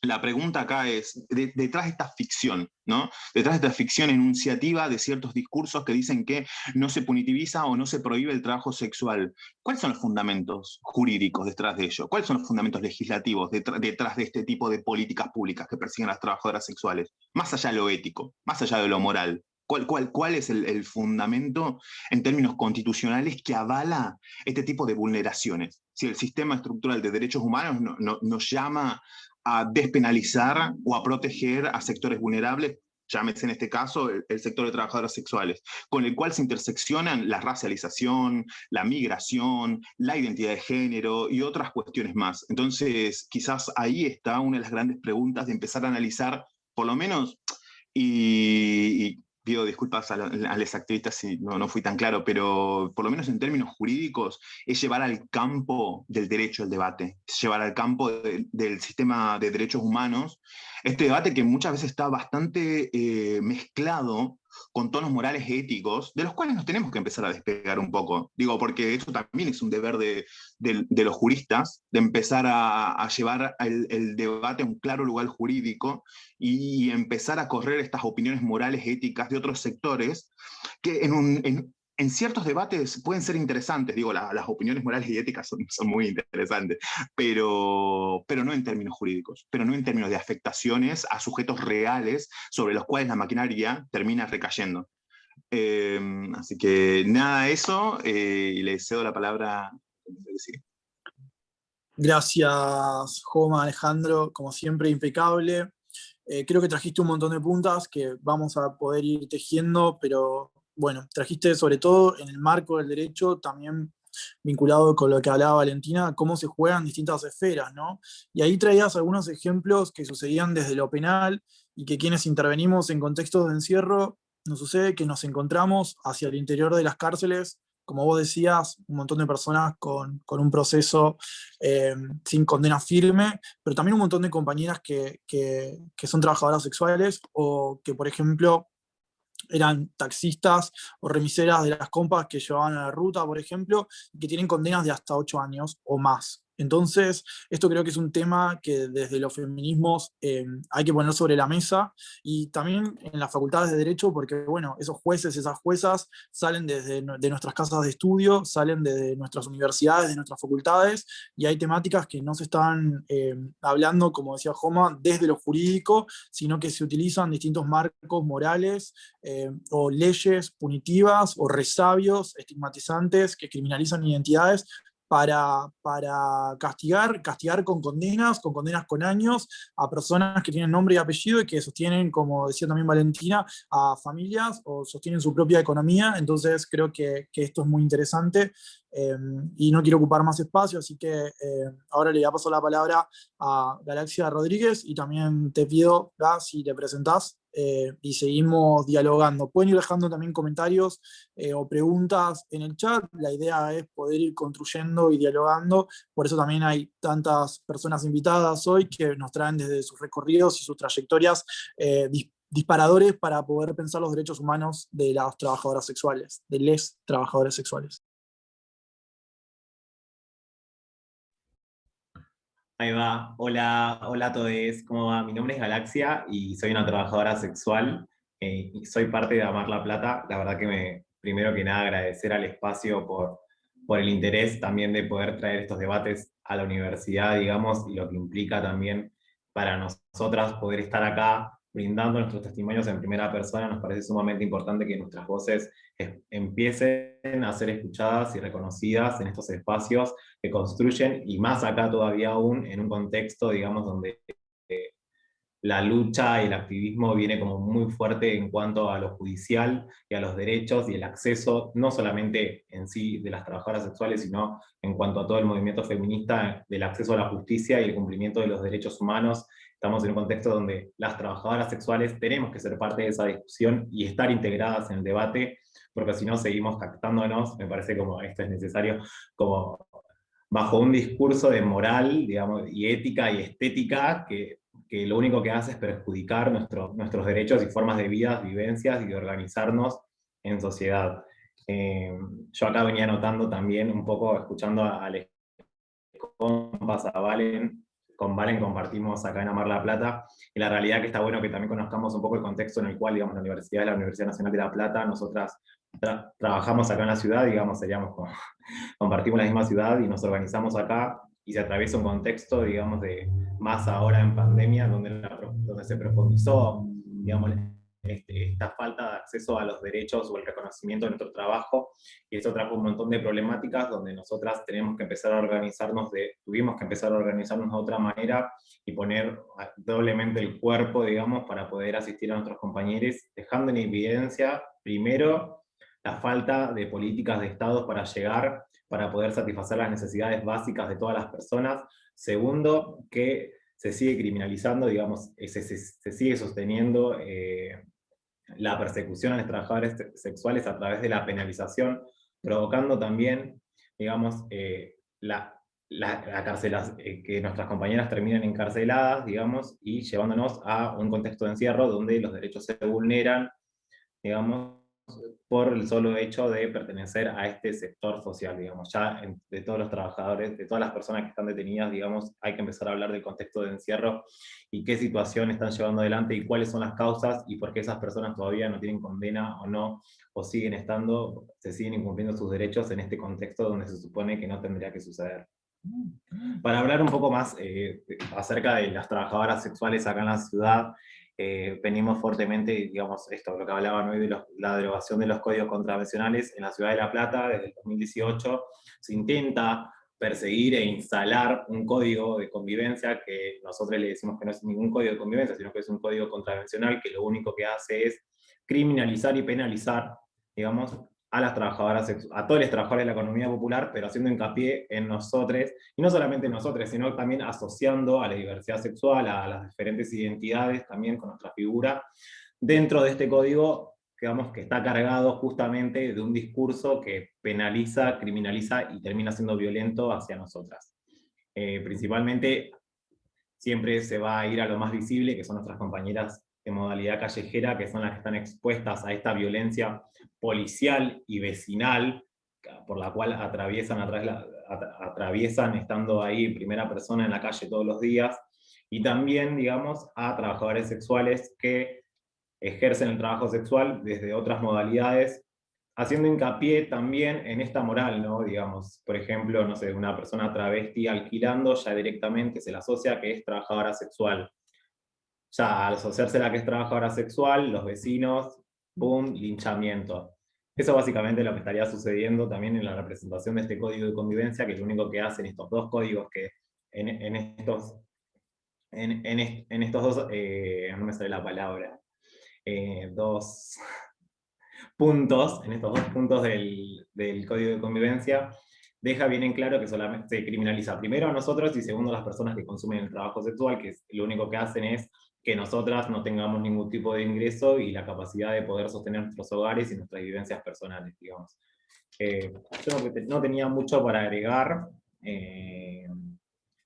la pregunta acá es, detrás de esta ficción, ¿no? Detrás de esta ficción enunciativa de ciertos discursos que dicen que no se punitiviza o no se prohíbe el trabajo sexual, ¿cuáles son los fundamentos jurídicos detrás de ello? ¿Cuáles son los fundamentos legislativos detrás de este tipo de políticas públicas que persiguen a las trabajadoras sexuales? Más allá de lo ético, más allá de lo moral. ¿Cuál es el fundamento en términos constitucionales que avala este tipo de vulneraciones? Si el sistema estructural de derechos humanos nos llama a despenalizar o a proteger a sectores vulnerables, llámese en este caso el sector de trabajadoras sexuales, con el cual se interseccionan la racialización, la migración, la identidad de género y otras cuestiones más. Entonces, quizás ahí está una de las grandes preguntas de empezar a analizar, por lo menos, y pido disculpas a los activistas si no fui tan claro, pero por lo menos en términos jurídicos es llevar al campo del derecho el debate, es llevar al campo del sistema de derechos humanos este debate que muchas veces está bastante mezclado con tonos morales y éticos, de los cuales nos tenemos que empezar a despegar un poco. Digo, porque eso también es un deber de los juristas, de empezar a llevar el debate a un claro lugar jurídico y empezar a correr estas opiniones morales y éticas de otros sectores que en ciertos debates pueden ser interesantes. Digo, las opiniones morales y éticas son muy interesantes, pero no en términos jurídicos, pero no en términos de afectaciones a sujetos reales sobre los cuales la maquinaria termina recayendo. Así que nada, eso, y le cedo la palabra. Gracias, Joma, Alejandro, como siempre, impecable. Creo que trajiste un montón de puntas que vamos a poder ir tejiendo, pero bueno, trajiste sobre todo en el marco del derecho, también vinculado con lo que hablaba Valentina, cómo se juegan distintas esferas, ¿no? Y ahí traías algunos ejemplos que sucedían desde lo penal y que quienes intervenimos en contextos de encierro, nos sucede que nos encontramos hacia el interior de las cárceles, como vos decías, un montón de personas con un proceso sin condena firme, pero también un montón de compañeras que son trabajadoras sexuales o que, por ejemplo, eran taxistas o remiseras de las compas que llevaban a la ruta, por ejemplo, y que tienen condenas de hasta 8 años o más. Entonces, esto creo que es un tema que desde los feminismos hay que poner sobre la mesa, y también en las facultades de Derecho, porque bueno, esos jueces, esas juezas salen de nuestras casas de estudio, salen de nuestras universidades, de nuestras facultades, y hay temáticas que no se están hablando, como decía Joma, desde lo jurídico, sino que se utilizan distintos marcos morales o leyes punitivas o resabios estigmatizantes que criminalizan identidades para castigar con condenas con años a personas que tienen nombre y apellido y que sostienen, como decía también Valentina, a familias o sostienen su propia economía. Entonces creo que esto es muy interesante y no quiero ocupar más espacio, así que ahora le voy a pasar la palabra a Galaxia Rodríguez y también te pido, si te presentás y seguimos dialogando. Pueden ir dejando también comentarios o preguntas en el chat. La idea es poder ir construyendo y dialogando. Por eso también hay tantas personas invitadas hoy que nos traen desde sus recorridos y sus trayectorias disparadores para poder pensar los derechos humanos de las trabajadoras sexuales, de les trabajadoras sexuales. Ahí va. Hola, hola a todos. ¿Cómo va? Mi nombre es Galaxia y soy una trabajadora sexual y soy parte de Amar la Plata. La verdad que primero que nada, agradecer al espacio por el interés también de poder traer estos debates a la universidad, digamos, y lo que implica también para nosotras poder estar acá brindando nuestros testimonios en primera persona. Nos parece sumamente importante que nuestras voces empiecen a ser escuchadas y reconocidas en estos espacios que construyen, y más acá todavía aún en un contexto, digamos, donde la lucha y el activismo viene como muy fuerte en cuanto a lo judicial y a los derechos y el acceso, no solamente en sí de las trabajadoras sexuales, sino en cuanto a todo el movimiento feminista, del acceso a la justicia y el cumplimiento de los derechos humanos. Estamos en un contexto donde las trabajadoras sexuales tenemos que ser parte de esa discusión y estar integradas en el debate, porque si no seguimos jactándonos. Me parece como esto es necesario, como bajo un discurso de moral, digamos, y ética y estética que lo único que hace es perjudicar nuestros derechos y formas de vida, vivencias y de organizarnos en sociedad. Yo acá venía notando también un poco, escuchando a Alex compas, a Valen, con Valen compartimos acá en Amar la Plata, y la realidad que está bueno que también conozcamos un poco el contexto en el cual, digamos, la universidad es la Universidad Nacional de La Plata. Nosotras trabajamos acá en la ciudad, digamos, seríamos como, compartimos la misma ciudad y nos organizamos acá, y se atraviesa un contexto, digamos, de más ahora en pandemia, donde se profundizó, digamos, esta falta de acceso a los derechos o el reconocimiento de nuestro trabajo, y eso trajo un montón de problemáticas donde nosotras tuvimos que empezar a organizarnos de otra manera y poner doblemente el cuerpo, digamos, para poder asistir a nuestros compañeros, dejando en evidencia, primero, la falta de políticas de Estado para poder satisfacer las necesidades básicas de todas las personas. Segundo, que se sigue criminalizando, digamos, se sigue sosteniendo la persecución a los trabajadores sexuales a través de la penalización, provocando también, digamos, que nuestras compañeras terminen encarceladas, digamos, y llevándonos a un contexto de encierro donde los derechos se vulneran, digamos, por el solo hecho de pertenecer a este sector social, digamos. Ya de todos los trabajadores, de todas las personas que están detenidas, digamos, hay que empezar a hablar del contexto de encierro y qué situación están llevando adelante y cuáles son las causas y por qué esas personas todavía no tienen condena o no, o se siguen incumpliendo sus derechos en este contexto donde se supone que no tendría que suceder. Para hablar un poco más acerca de las trabajadoras sexuales acá en la ciudad, venimos fuertemente, digamos, lo que hablaban hoy de la derogación de los códigos contravencionales en la ciudad de La Plata. Desde el 2018 se intenta perseguir e instalar un código de convivencia que nosotros le decimos que no es ningún código de convivencia, sino que es un código contravencional que lo único que hace es criminalizar y penalizar, digamos, a las trabajadoras, a todos los trabajadores de la economía popular, pero haciendo hincapié en nosotros, y no solamente en nosotros, sino también asociando a la diversidad sexual, a las diferentes identidades, también con nuestra figura, dentro de este código, digamos, que está cargado justamente de un discurso que penaliza, criminaliza y termina siendo violento hacia nosotras. Principalmente, siempre se va a ir a lo más visible, que son nuestras compañeras de modalidad callejera, que son las que están expuestas a esta violencia policial y vecinal, por la cual atraviesan estando ahí en primera persona en la calle todos los días, y también, digamos, a trabajadores sexuales que ejercen el trabajo sexual desde otras modalidades, haciendo hincapié también en esta moral, ¿no? Digamos, por ejemplo, no sé, una persona travesti alquilando, ya directamente se la asocia que es trabajadora sexual. Ya al asociarse la que es trabajadora sexual, los vecinos, boom, linchamiento. Eso básicamente es lo que estaría sucediendo también en la representación de este código de convivencia, que lo único que hacen estos dos códigos que en estos dos, no me sale la palabra, dos puntos, en estos dos puntos del código de convivencia, deja bien en claro que solamente se criminaliza primero a nosotros y segundo a las personas que consumen el trabajo sexual, que lo único que hacen es que nosotras no tengamos ningún tipo de ingreso y la capacidad de poder sostener nuestros hogares y nuestras vivencias personales, digamos. Yo no tenía mucho para agregar. Me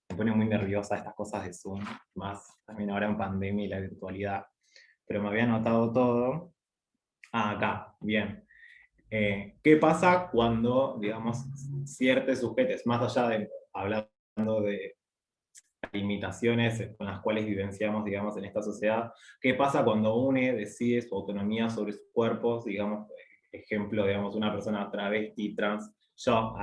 pone muy nerviosa estas cosas de Zoom, más también ahora en pandemia y la virtualidad. Pero me había anotado todo. Acá, bien. ¿Qué pasa cuando, digamos, ciertos sujetos, más allá de hablando de limitaciones con las cuales vivenciamos, digamos, en esta sociedad, qué pasa cuando uno decide su autonomía sobre sus cuerpos, digamos, ejemplo, digamos, una persona travesti, trans, yo,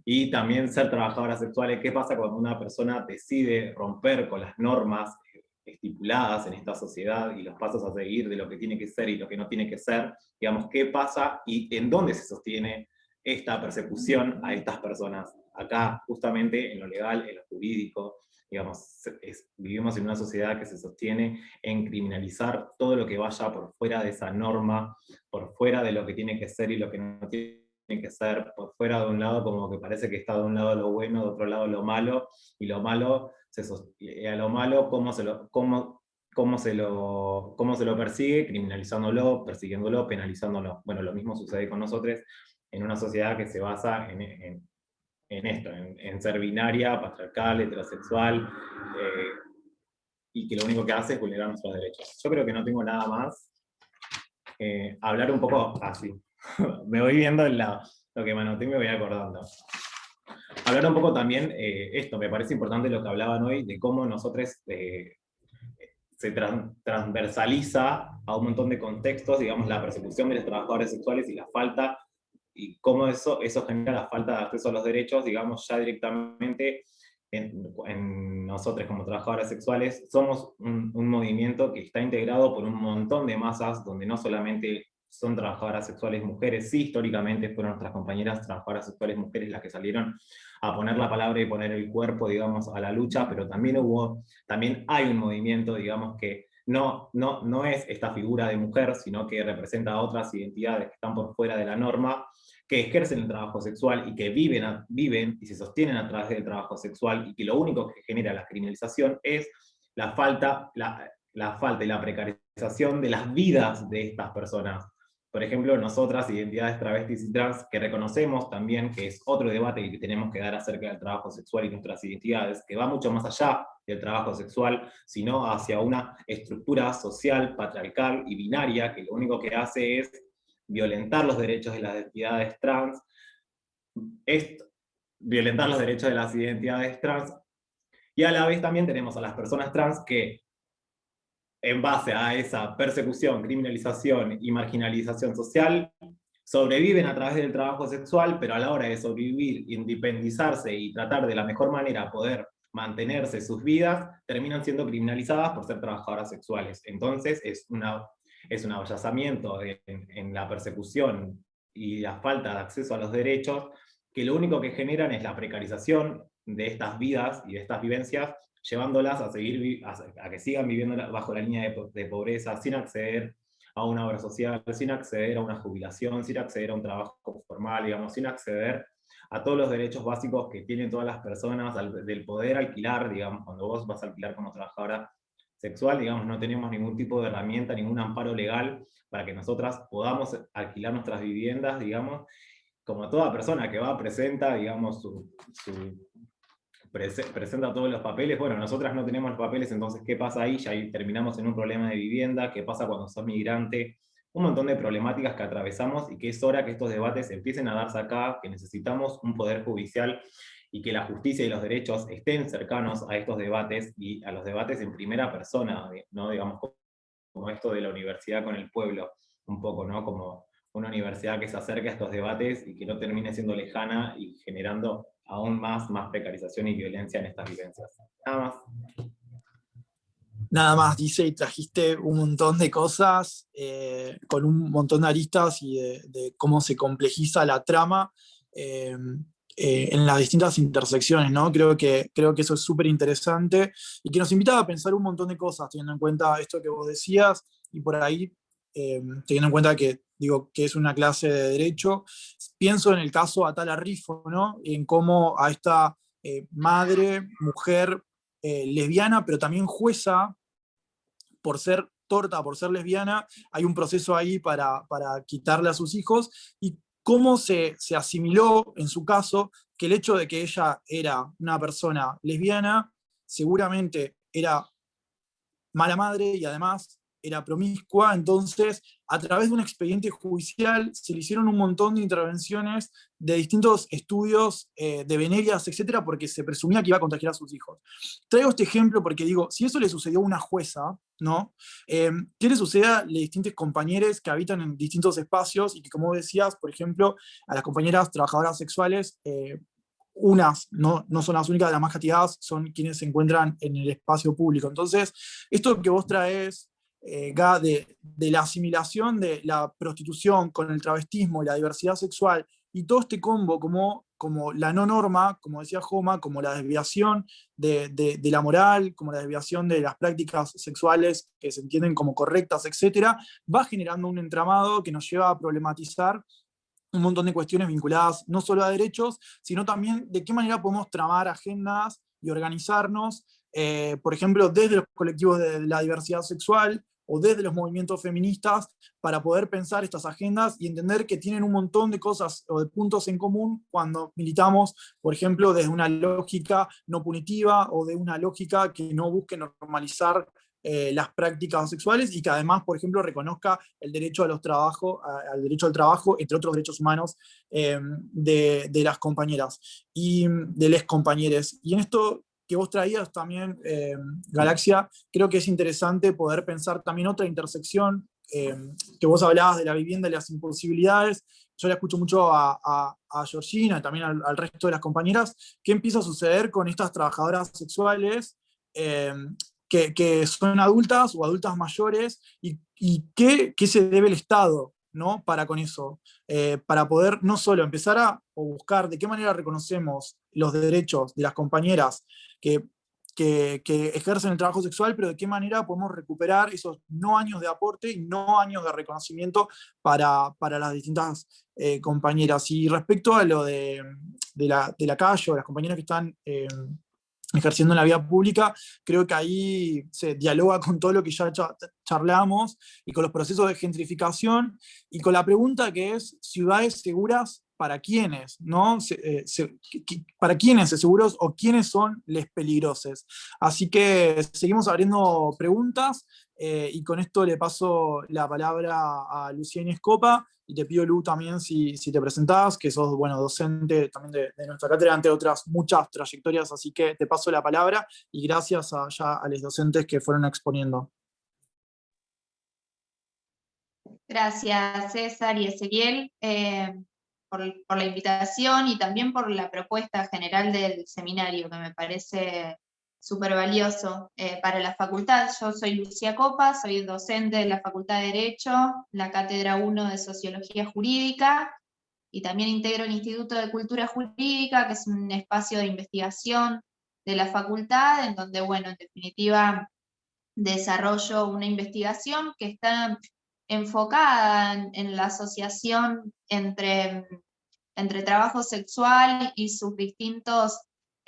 y también ser trabajadora sexual, qué pasa cuando una persona decide romper con las normas estipuladas en esta sociedad y los pasos a seguir de lo que tiene que ser y lo que no tiene que ser, digamos, qué pasa y en dónde se sostiene esta persecución a estas personas. Acá, justamente, en lo legal, en lo jurídico, digamos, vivimos en una sociedad que se sostiene en criminalizar todo lo que vaya por fuera de esa norma, por fuera de lo que tiene que ser y lo que no tiene que ser, por fuera de un lado como que parece que está de un lado lo bueno, de otro lado lo malo, y lo malo, a lo malo, ¿cómo se lo persigue? Criminalizándolo, persiguiéndolo, penalizándolo. Bueno, lo mismo sucede con nosotros en una sociedad que se basa en esto, en ser binaria, patriarcal, heterosexual, y que lo único que hace es vulnerar nuestros derechos. Yo creo que no tengo nada más. Hablar un poco así. Me voy viendo lo que me anoté y me voy acordando. Hablar un poco también, me parece importante lo que hablaban hoy, de cómo nosotros se transversaliza a un montón de contextos, digamos, la persecución de los trabajadores sexuales y la falta, y cómo eso genera la falta de acceso a los derechos, digamos, ya directamente en nosotros como trabajadores sexuales. Somos un movimiento que está integrado por un montón de masas, donde no solamente son trabajadoras sexuales mujeres, sí, históricamente fueron nuestras compañeras trabajadoras sexuales mujeres las que salieron a poner la palabra y poner el cuerpo, digamos, a la lucha, pero también hay un movimiento, digamos, que no es esta figura de mujer, sino que representa a otras identidades que están por fuera de la norma, que ejercen el trabajo sexual y que viven y se sostienen a través del trabajo sexual, y que lo único que genera la criminalización es la falta, la falta y la precarización de las vidas de estas personas. Por ejemplo, nosotras, identidades travestis y trans, que reconocemos también que es otro debate que tenemos que dar acerca del trabajo sexual y nuestras identidades, que va mucho más allá del trabajo sexual, sino hacia una estructura social, patriarcal y binaria, que lo único que hace es violentar los derechos de las identidades trans, violentar los derechos de las identidades trans, y a la vez también tenemos a las personas trans que, en base a esa persecución, criminalización y marginalización social, sobreviven a través del trabajo sexual, pero a la hora de sobrevivir, independizarse y tratar de la mejor manera poder mantenerse sus vidas, terminan siendo criminalizadas por ser trabajadoras sexuales. Entonces es un avallazamiento en la persecución y la falta de acceso a los derechos, que lo único que generan es la precarización de estas vidas y de estas vivencias, llevándolas a que sigan viviendo bajo la línea de pobreza, sin acceder a una obra social, sin acceder a una jubilación, sin acceder a un trabajo formal, digamos, sin acceder a todos los derechos básicos que tienen todas las personas, del poder alquilar, digamos, cuando vos vas a alquilar como trabajadora sexual, digamos, no tenemos ningún tipo de herramienta, ningún amparo legal para que nosotras podamos alquilar nuestras viviendas, digamos, como toda persona que va, presenta, digamos, presenta todos los papeles. Bueno, nosotras no tenemos los papeles, entonces, ¿qué pasa ahí? Ya ahí terminamos en un problema de vivienda. ¿Qué pasa cuando sos migrante? Un montón de problemáticas que atravesamos, y que es hora que estos debates empiecen a darse acá, que necesitamos un poder judicial y que la justicia y los derechos estén cercanos a estos debates, y a los debates en primera persona, ¿no? Digamos, como esto de la universidad con el pueblo, un poco, ¿no? Como una universidad que se acerque a estos debates y que no termine siendo lejana y generando aún más precarización y violencia en estas vivencias. Nada más. Nada más, dice, y trajiste un montón de cosas con un montón de aristas y de cómo se complejiza la trama en las distintas intersecciones, ¿no? Creo que eso es súper interesante y que nos invita a pensar un montón de cosas, teniendo en cuenta esto que vos decías, y por ahí, teniendo en cuenta que, digo, que es una clase de derecho, pienso en el caso Atala Rifo, ¿no? En cómo a esta madre, mujer, lesbiana, pero también jueza, por ser torta, por ser lesbiana, hay un proceso ahí para quitarle a sus hijos, y cómo se asimiló, en su caso, que el hecho de que ella era una persona lesbiana, seguramente era mala madre y además era promiscua. Entonces, a través de un expediente judicial se le hicieron un montón de intervenciones de distintos estudios de venerias, etcétera, porque se presumía que iba a contagiar a sus hijos. Traigo este ejemplo porque digo, si eso le sucedió a una jueza, ¿no? ¿Qué le sucede a los distintos compañeros que habitan en distintos espacios y que, como decías, por ejemplo, a las compañeras trabajadoras sexuales, unas, no son las únicas, las más castigadas son quienes se encuentran en el espacio público? Entonces, esto que vos traes, Ga, de la asimilación de la prostitución con el travestismo y la diversidad sexual, y todo este combo como la no norma, como decía Joma, como la desviación de la moral, como la desviación de las prácticas sexuales que se entienden como correctas, etc., va generando un entramado que nos lleva a problematizar un montón de cuestiones vinculadas no solo a derechos, sino también de qué manera podemos tramar agendas y organizarnos, por ejemplo, desde los colectivos de la diversidad sexual o desde los movimientos feministas, para poder pensar estas agendas y entender que tienen un montón de cosas o de puntos en común cuando militamos, por ejemplo, desde una lógica no punitiva o de una lógica que no busque normalizar las prácticas sexuales, y que además, por ejemplo, reconozca el derecho al derecho al trabajo, entre otros derechos humanos, de las compañeras y de les compañeres. Y en esto que vos traías también, Galaxia, creo que es interesante poder pensar también otra intersección, que vos hablabas de la vivienda y las imposibilidades. Yo le escucho mucho a Georgina y también al resto de las compañeras, qué empieza a suceder con estas trabajadoras sexuales que son adultas o adultas mayores, y qué se debe el Estado, ¿no? Para con eso, para poder no solo empezar a buscar de qué manera reconocemos los derechos de las compañeras que ejercen el trabajo sexual, pero de qué manera podemos recuperar esos no años de aporte y no años de reconocimiento para las distintas compañeras. Y respecto a lo de la calle, o las compañeras que están ejerciendo en la vía pública, creo que ahí se dialoga con todo lo que ya charlamos y con los procesos de gentrificación y con la pregunta que es ciudades seguras para quiénes, ¿no? ¿Para quiénes es seguros o quiénes son les peligrosos? Así que seguimos abriendo preguntas y con esto le paso la palabra a Luciana Escopa. Y te pido, Lu, también si te presentás, que sos, bueno, docente también de nuestra cátedra, entre otras muchas trayectorias, así que te paso la palabra y gracias a los docentes que fueron exponiendo. Gracias, César y Ezequiel, por la invitación y también por la propuesta general del seminario, que me parece súper valioso para la facultad. Yo soy Lucía Copa, soy docente de la Facultad de Derecho, la Cátedra 1 de Sociología Jurídica, y también integro el Instituto de Cultura Jurídica, que es un espacio de investigación de la facultad, en donde, bueno, en definitiva, desarrollo una investigación que está enfocada en la asociación entre trabajo sexual y sus distintos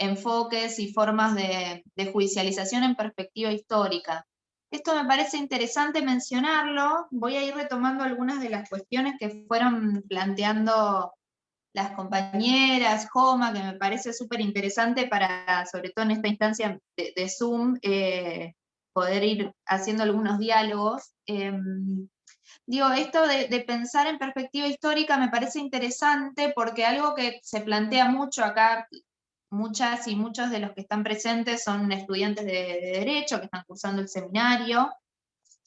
enfoques y formas de judicialización en perspectiva histórica. Esto me parece interesante mencionarlo. Voy a ir retomando algunas de las cuestiones que fueron planteando las compañeras, Joma, que me parece súper interesante para, sobre todo en esta instancia de Zoom, poder ir haciendo algunos diálogos. Esto de pensar en perspectiva histórica me parece interesante porque algo que se plantea mucho acá, muchas y muchos de los que están presentes son estudiantes de Derecho que están cursando el seminario,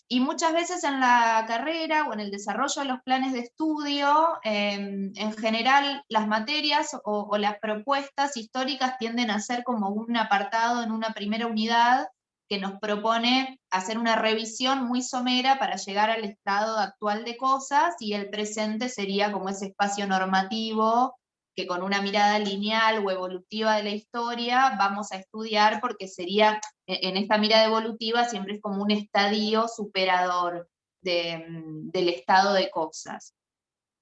y muchas veces en la carrera o en el desarrollo de los planes de estudio, en general las materias o las propuestas históricas tienden a ser como un apartado en una primera unidad que nos propone hacer una revisión muy somera para llegar al estado actual de cosas, y el presente sería como ese espacio normativo que con una mirada lineal o evolutiva de la historia vamos a estudiar, porque sería, en esta mirada evolutiva siempre es como un estadio superador del estado de cosas.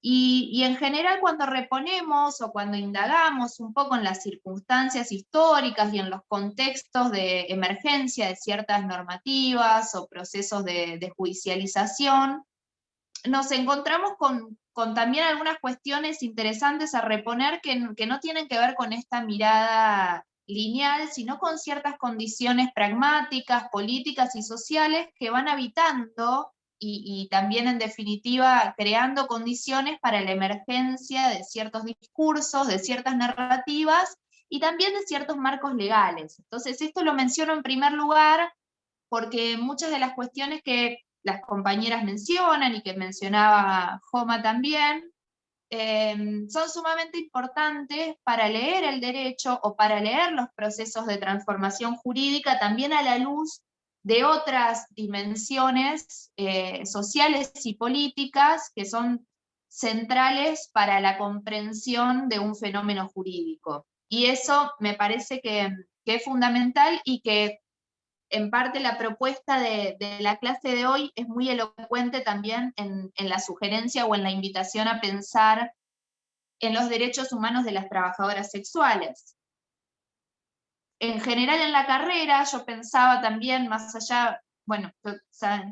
Y en general cuando reponemos o cuando indagamos un poco en las circunstancias históricas y en los contextos de emergencia de ciertas normativas o procesos de judicialización, nos encontramos con también algunas cuestiones interesantes a reponer que no tienen que ver con esta mirada lineal, sino con ciertas condiciones pragmáticas, políticas y sociales que van habitando y también en definitiva creando condiciones para la emergencia de ciertos discursos, de ciertas narrativas y también de ciertos marcos legales. Entonces esto lo menciono en primer lugar porque muchas de las cuestiones que las compañeras mencionan y que mencionaba Joma también, son sumamente importantes para leer el derecho o para leer los procesos de transformación jurídica también a la luz de otras dimensiones sociales y políticas que son centrales para la comprensión de un fenómeno jurídico. Y eso me parece que es fundamental, y que en parte la propuesta de la clase de hoy es muy elocuente también en la sugerencia o en la invitación a pensar en los derechos humanos de las trabajadoras sexuales. En general en la carrera yo pensaba también, más allá, bueno,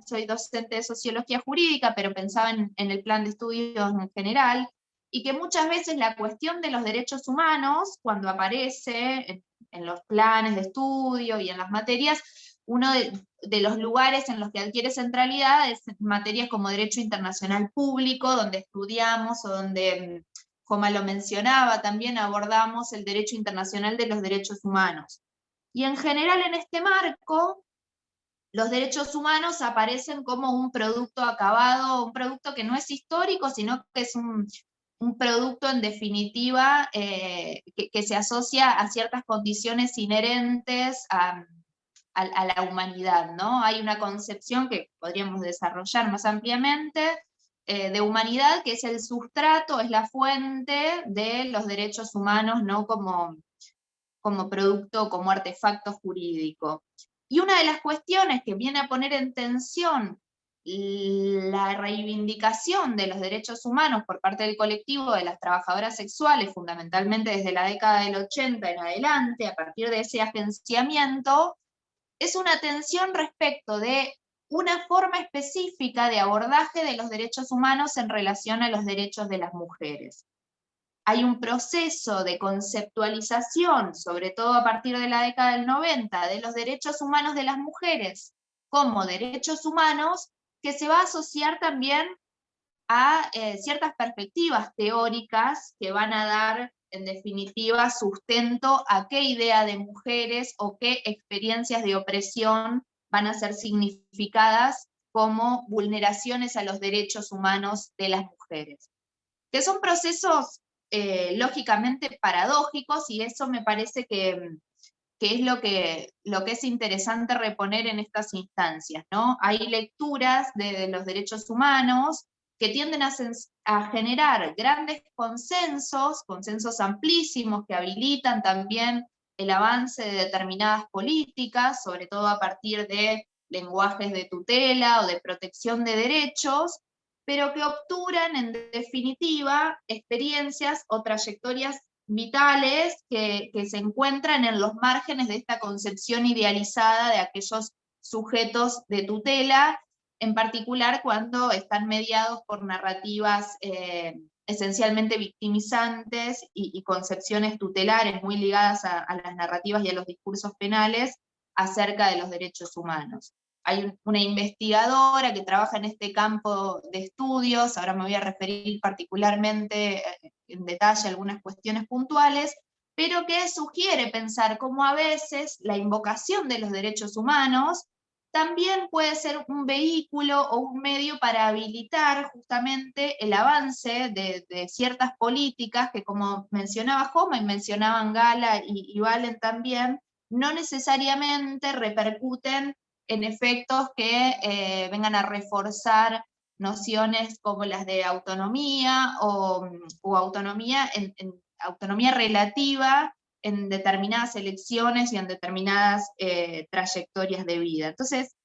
soy docente de sociología jurídica, pero pensaba en el plan de estudios en general, y que muchas veces la cuestión de los derechos humanos, cuando aparece en los planes de estudio y en las materias, uno de los lugares en los que adquiere centralidad es materias como derecho internacional público, donde estudiamos, o donde, como lo mencionaba, también abordamos el derecho internacional de los derechos humanos. Y en general en este marco, los derechos humanos aparecen como un producto acabado, un producto que no es histórico, sino que es un producto en definitiva que se asocia a ciertas condiciones inherentes a la humanidad, ¿no? Hay una concepción que podríamos desarrollar más ampliamente de humanidad, que es el sustrato, es la fuente de los derechos humanos, ¿no? Como producto, como artefacto jurídico. Y una de las cuestiones que viene a poner en tensión la reivindicación de los derechos humanos por parte del colectivo de las trabajadoras sexuales, fundamentalmente desde la década del 80 en adelante, a partir de ese agenciamiento, es una atención respecto de una forma específica de abordaje de los derechos humanos en relación a los derechos de las mujeres. Hay un proceso de conceptualización, sobre todo a partir de la década del 90, de los derechos humanos de las mujeres como derechos humanos, que se va a asociar también a ciertas perspectivas teóricas que van a dar, en definitiva, sustento a qué idea de mujeres o qué experiencias de opresión van a ser significadas como vulneraciones a los derechos humanos de las mujeres. Que son procesos lógicamente paradójicos, y eso me parece que es lo que es interesante reponer en estas instancias, ¿no? Hay lecturas de los derechos humanos que tienden a generar grandes consensos amplísimos que habilitan también el avance de determinadas políticas, sobre todo a partir de lenguajes de tutela o de protección de derechos, pero que obturan en definitiva experiencias o trayectorias vitales que se encuentran en los márgenes de esta concepción idealizada de aquellos sujetos de tutela, en particular cuando están mediados por narrativas esencialmente victimizantes y concepciones tutelares muy ligadas a las narrativas y a los discursos penales acerca de los derechos humanos. Hay una investigadora que trabaja en este campo de estudios, ahora me voy a referir particularmente en detalle a algunas cuestiones puntuales, pero que sugiere pensar cómo a veces la invocación de los derechos humanos también puede ser un vehículo o un medio para habilitar justamente el avance de ciertas políticas que, como mencionaba Joma y mencionaban Gala y Valen también, no necesariamente repercuten en efectos que vengan a reforzar nociones como las de autonomía o autonomía, autonomía relativa en determinadas elecciones y en determinadas trayectorias de vida. Entonces,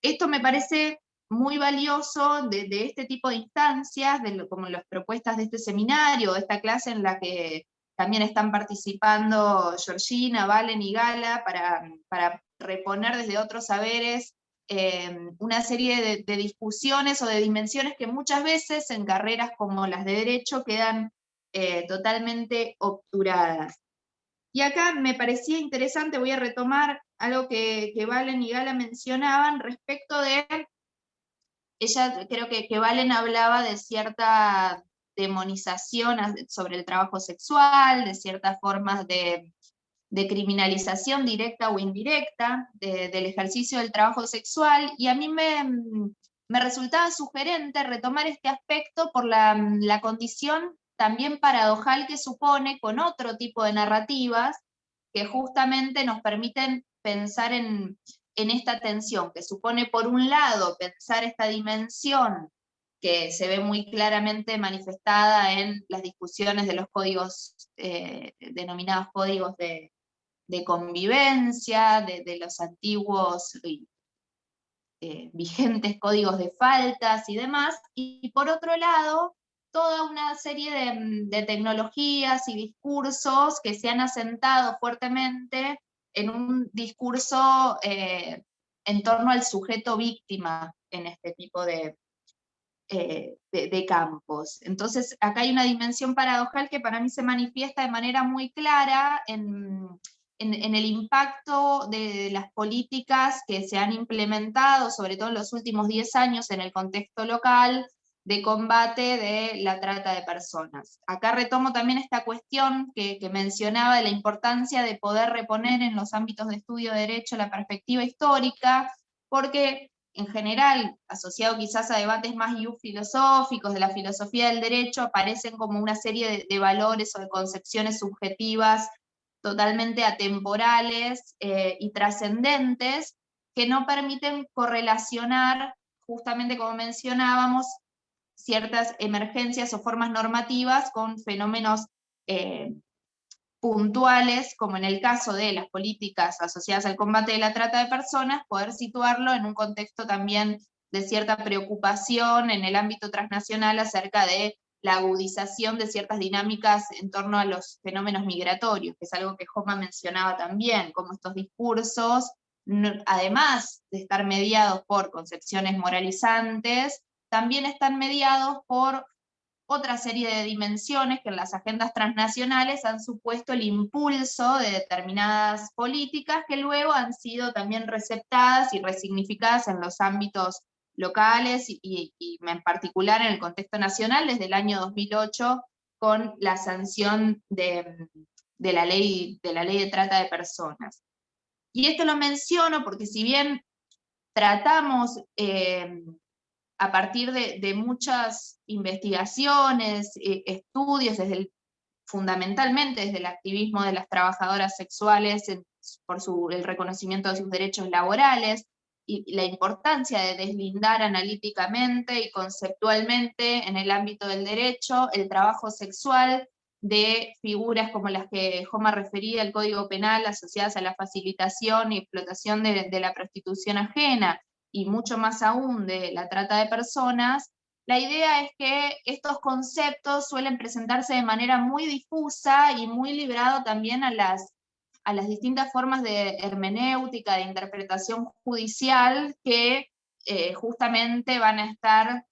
esto me parece muy valioso de este tipo de instancias, como las propuestas de este seminario, de esta clase en la que también están participando Georgina, Valen y Gala, para reponer desde otros saberes una serie de discusiones o de dimensiones que muchas veces en carreras como las de Derecho quedan totalmente obturadas. Y acá me parecía interesante, voy a retomar algo que Valen y Gala mencionaban respecto de, ella creo que Valen hablaba de cierta demonización sobre el trabajo sexual, de ciertas formas de criminalización directa o indirecta del ejercicio del trabajo sexual, y a mí me resultaba sugerente retomar este aspecto por la condición también paradojal que supone con otro tipo de narrativas que justamente nos permiten pensar en esta tensión, que supone por un lado pensar esta dimensión que se ve muy claramente manifestada en las discusiones de los códigos, denominados códigos de convivencia, de los antiguos vigentes códigos de faltas y demás, y por otro lado, toda una serie de tecnologías y discursos que se han asentado fuertemente en un discurso en torno al sujeto víctima en este tipo de campos. Entonces, acá hay una dimensión paradojal que para mí se manifiesta de manera muy clara en el impacto de las políticas que se han implementado, sobre todo en los últimos 10 años en el contexto local, de combate de la trata de personas. Acá retomo también esta cuestión que mencionaba de la importancia de poder reponer en los ámbitos de estudio de derecho la perspectiva histórica, porque en general, asociado quizás a debates más filosóficos de la filosofía del derecho, aparecen como una serie de valores o de concepciones subjetivas totalmente atemporales y trascendentes, que no permiten correlacionar, justamente como mencionábamos, ciertas emergencias o formas normativas con fenómenos puntuales, como en el caso de las políticas asociadas al combate de la trata de personas, poder situarlo en un contexto también cierta preocupación en el ámbito transnacional acerca de la agudización de ciertas dinámicas en torno a los fenómenos migratorios, que es algo que Joma mencionaba también, como estos discursos, además de estar mediados por concepciones moralizantes, también están mediados por otra serie de dimensiones que en las agendas transnacionales han supuesto el impulso de determinadas políticas que luego han sido también receptadas y resignificadas en los ámbitos locales y en particular en el contexto nacional desde el año 2008 con la sanción de la ley de trata de personas. Y esto lo menciono porque si bien tratamos a partir de muchas investigaciones, estudios, fundamentalmente desde el activismo de las trabajadoras sexuales por el reconocimiento de sus derechos laborales, y la importancia de deslindar analíticamente y conceptualmente en el ámbito del derecho el trabajo sexual de figuras como las que Joma refería, el Código Penal, asociadas a la facilitación y explotación de la prostitución ajena, y mucho más aún de la trata de personas. La idea es que estos conceptos suelen presentarse de manera muy difusa y muy librado también a las distintas formas de hermenéutica, de interpretación judicial, que justamente van a estar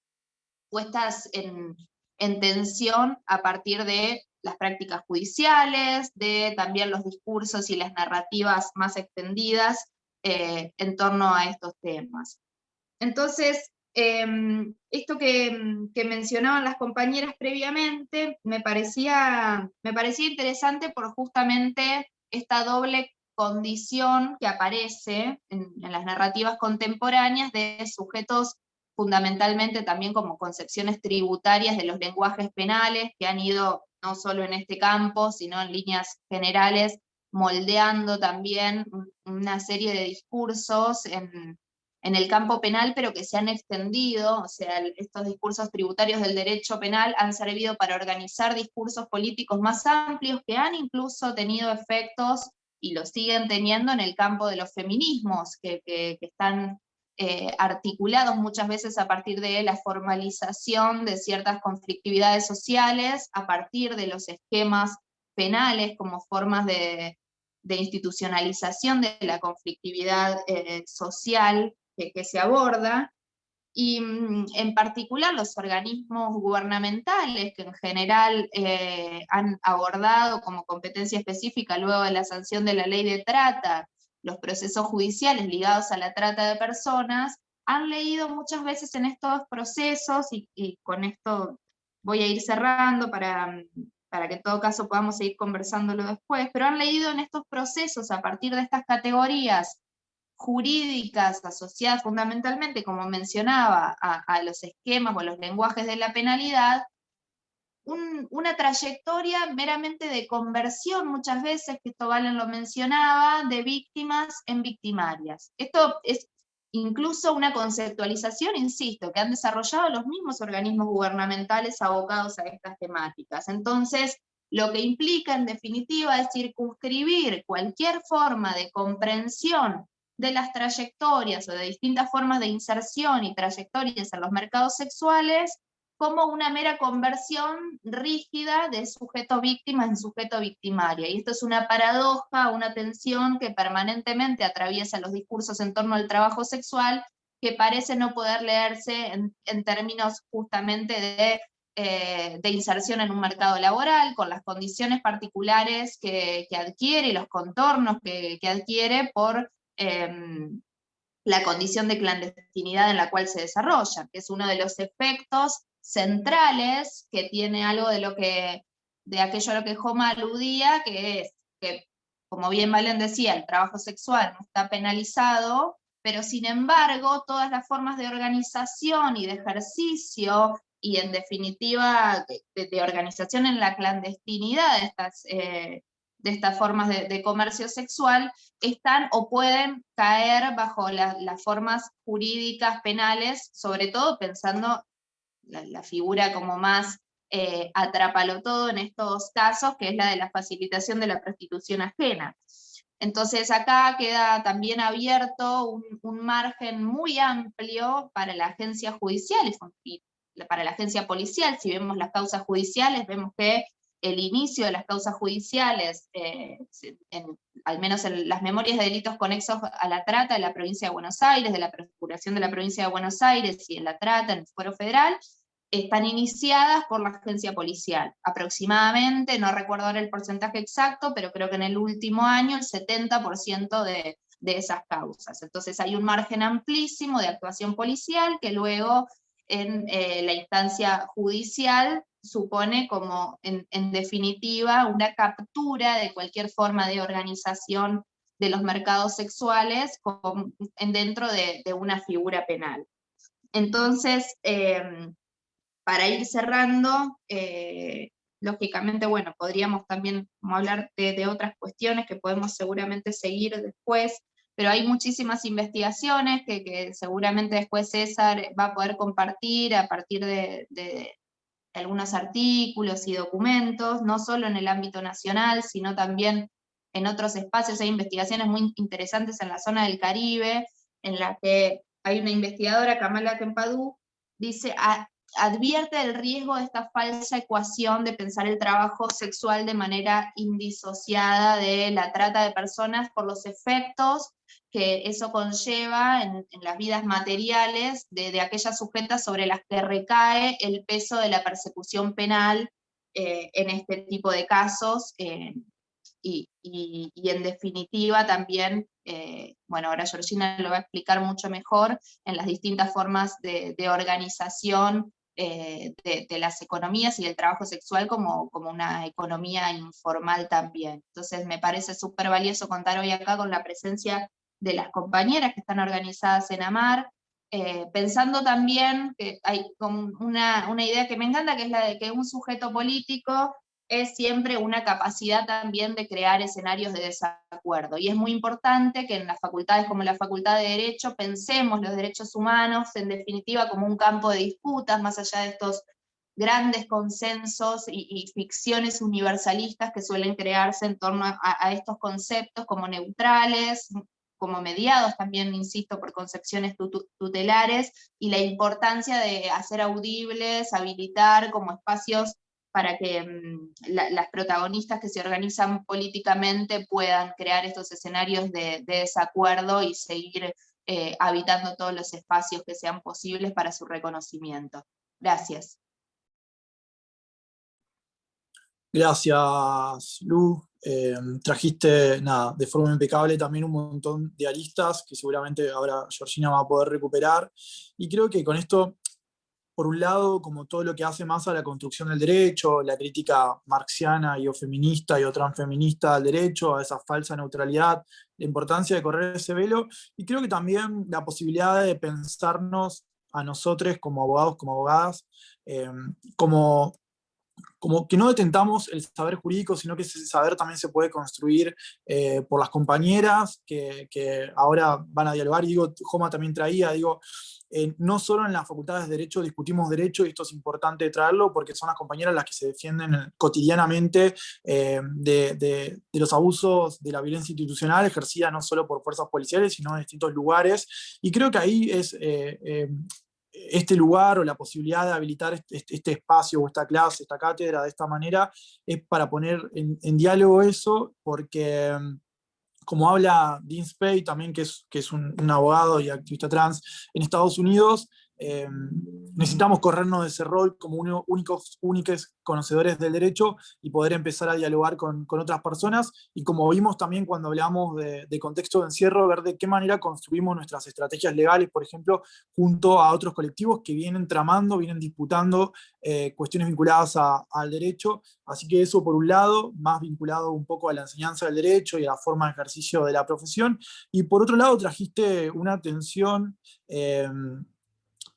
puestas en tensión a partir de las prácticas judiciales, de también los discursos y las narrativas más extendidas en torno a estos temas. Entonces, esto que mencionaban las compañeras previamente me parecía interesante por justamente esta doble condición que aparece en las narrativas contemporáneas de sujetos fundamentalmente también como concepciones tributarias de los lenguajes penales que han ido no solo en este campo, sino en líneas generales, moldeando también una serie de discursos en el campo penal, pero que se han extendido, o sea, estos discursos tributarios del derecho penal han servido para organizar discursos políticos más amplios que han incluso tenido efectos, y lo siguen teniendo en el campo de los feminismos, que están articulados muchas veces a partir de la formalización de ciertas conflictividades sociales, a partir de los esquemas penales como formas de institucionalización de la conflictividad social que se aborda, y en particular los organismos gubernamentales que en general han abordado como competencia específica luego de la sanción de la ley de trata, los procesos judiciales ligados a la trata de personas, han leído muchas veces en estos procesos, y con esto voy a ir cerrando para que en todo caso podamos seguir conversándolo después, pero han leído en estos procesos a partir de estas categorías jurídicas asociadas fundamentalmente, como mencionaba, a los esquemas o a los lenguajes de la penalidad, una trayectoria meramente de conversión, muchas veces, que esto Valen lo mencionaba, de víctimas en victimarias. Esto es incluso una conceptualización, insisto, que han desarrollado los mismos organismos gubernamentales abocados a estas temáticas. Entonces, lo que implica, en definitiva, es circunscribir cualquier forma de comprensión de las trayectorias o de distintas formas de inserción y trayectorias en los mercados sexuales como una mera conversión rígida de sujeto víctima en sujeto victimaria. Y esto es una paradoja, una tensión que permanentemente atraviesa los discursos en torno al trabajo sexual, que parece no poder leerse en términos justamente de inserción en un mercado laboral, con las condiciones particulares que adquiere y los contornos que adquiere por la condición de clandestinidad en la cual se desarrolla, que es uno de los efectos centrales que tiene algo de aquello a lo que Joma aludía, que es que, como bien Valen decía, el trabajo sexual no está penalizado, pero sin embargo todas las formas de organización y de ejercicio, y en definitiva de organización en la clandestinidad de estas formas de comercio sexual, están o pueden caer bajo las formas jurídicas penales, sobre todo pensando la figura como más atrápalo todo en estos casos, que es la de la facilitación de la prostitución ajena. Entonces acá queda también abierto un margen muy amplio para la agencia judicial y para la agencia policial. Si vemos las causas judiciales, vemos que el inicio de las causas judiciales, al menos en las memorias de delitos conexos a la trata de la provincia de Buenos Aires, de la Procuración de la provincia de Buenos Aires y en la trata en el Fuero Federal, están iniciadas por la agencia policial. Aproximadamente, no recuerdo ahora el porcentaje exacto, pero creo que en el último año el 70% de esas causas. Entonces hay un margen amplísimo de actuación policial que luego en la instancia judicial supone como, en definitiva, una captura de cualquier forma de organización de los mercados sexuales dentro de una figura penal. Entonces, para ir cerrando, lógicamente, bueno, podríamos también como hablar de otras cuestiones que podemos seguramente seguir después, pero hay muchísimas investigaciones que seguramente después César va a poder compartir a partir de algunos artículos y documentos, no solo en el ámbito nacional, sino también en otros espacios. Hay investigaciones muy interesantes en la zona del Caribe, en la que hay una investigadora, Kamala Kempadú, dice, advierte el riesgo de esta falsa ecuación de pensar el trabajo sexual de manera indisociada de la trata de personas por los efectos que eso conlleva en las vidas materiales de aquellas sujetas sobre las que recae el peso de la persecución penal en este tipo de casos, y en definitiva también, bueno, ahora Georgina lo va a explicar mucho mejor, en las distintas formas de organización de las economías y del trabajo sexual como una economía informal también. Entonces me parece súper valioso contar hoy acá con la presencia de las compañeras que están organizadas en AMAR, pensando también que hay como una idea que me encanta, que es la de que un sujeto político es siempre una capacidad también de crear escenarios de desacuerdo, y es muy importante que en las facultades como la Facultad de Derecho pensemos los derechos humanos en definitiva como un campo de disputas, más allá de estos grandes consensos y ficciones universalistas que suelen crearse en torno a estos conceptos como neutrales, como mediados también, insisto, por concepciones tutelares, y la importancia de hacer audibles, habilitar como espacios para que las protagonistas que se organizan políticamente puedan crear estos escenarios de desacuerdo y seguir habitando todos los espacios que sean posibles para su reconocimiento. Gracias. Gracias, Lu. Trajiste, nada, de forma impecable también un montón de aristas que seguramente ahora Georgina va a poder recuperar. Y creo que con esto, por un lado, como todo lo que hace más a la construcción del derecho, la crítica marxiana y o feminista y o transfeminista al derecho, a esa falsa neutralidad, la importancia de correr ese velo, y creo que también la posibilidad de pensarnos a nosotros como abogados, como abogadas, como que no detentamos el saber jurídico, sino que ese saber también se puede construir por las compañeras que ahora van a dialogar, y digo, Joma también traía, digo, no solo en las facultades de Derecho discutimos derecho, y esto es importante traerlo, porque son las compañeras las que se defienden cotidianamente de los abusos de la violencia institucional ejercida no solo por fuerzas policiales, sino en distintos lugares, y creo que ahí es este lugar o la posibilidad de habilitar este espacio o esta clase, esta cátedra de esta manera, es para poner en diálogo eso, porque como habla Dean Spey también, que es un abogado y activista trans en Estados Unidos, necesitamos corrernos de ese rol como únicos conocedores del derecho y poder empezar a dialogar con otras personas, y como vimos también cuando hablamos de contexto de encierro, ver de qué manera construimos nuestras estrategias legales, por ejemplo, junto a otros colectivos que vienen tramando, vienen disputando cuestiones vinculadas al derecho. Así que eso por un lado, más vinculado un poco a la enseñanza del derecho y a la forma de ejercicio de la profesión, y por otro lado trajiste una atención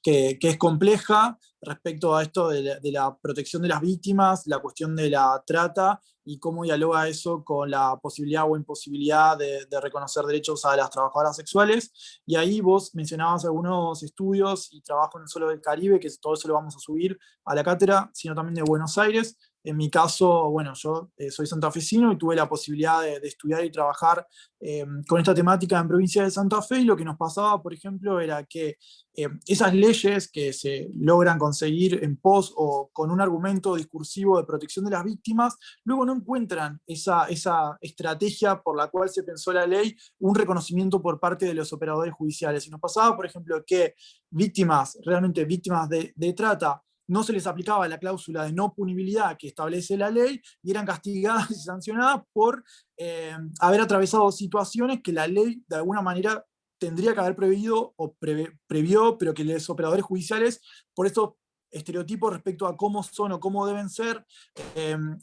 que es compleja respecto a esto de la protección de las víctimas, la cuestión de la trata, y cómo dialoga eso con la posibilidad o imposibilidad de reconocer derechos a las trabajadoras sexuales. Y ahí vos mencionabas algunos estudios y trabajo no solo del Caribe, que todo eso lo vamos a subir a la cátedra, sino también de Buenos Aires. En mi caso, bueno, yo soy santafesino y tuve la posibilidad de estudiar y trabajar con esta temática en provincia de Santa Fe, y lo que nos pasaba, por ejemplo, era que esas leyes que se logran conseguir en pos o con un argumento discursivo de protección de las víctimas, luego no encuentran esa estrategia por la cual se pensó la ley, un reconocimiento por parte de los operadores judiciales. Y nos pasaba, por ejemplo, que realmente víctimas de trata, no se les aplicaba la cláusula de no punibilidad que establece la ley y eran castigadas y sancionadas por haber atravesado situaciones que la ley de alguna manera tendría que haber previsto o previó, pero que los operadores judiciales, por estos estereotipos respecto a cómo son o cómo deben ser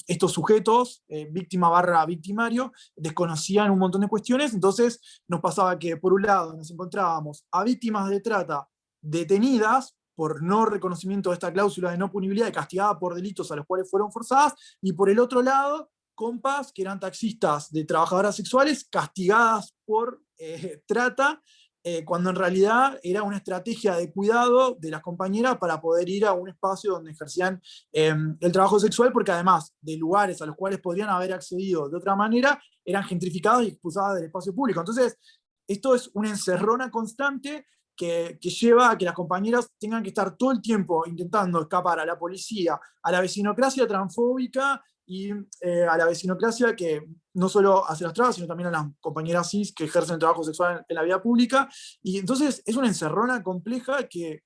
estos sujetos, víctima barra victimario, desconocían un montón de cuestiones. Entonces nos pasaba que por un lado nos encontrábamos a víctimas de trata detenidas por no reconocimiento de esta cláusula de no punibilidad y castigada por delitos a los cuales fueron forzadas, y por el otro lado, compas que eran taxistas de trabajadoras sexuales castigadas por trata, cuando en realidad era una estrategia de cuidado de las compañeras para poder ir a un espacio donde ejercían el trabajo sexual, porque además de lugares a los cuales podrían haber accedido de otra manera, eran gentrificadas y expulsadas del espacio público. Entonces, esto es una encerrona constante que lleva a que las compañeras tengan que estar todo el tiempo intentando escapar a la policía, a la vecinocracia transfóbica y a la vecinocracia que no solo hace las trabas, sino también a las compañeras cis que ejercen trabajo sexual en la vida pública. Y entonces es una encerrona compleja que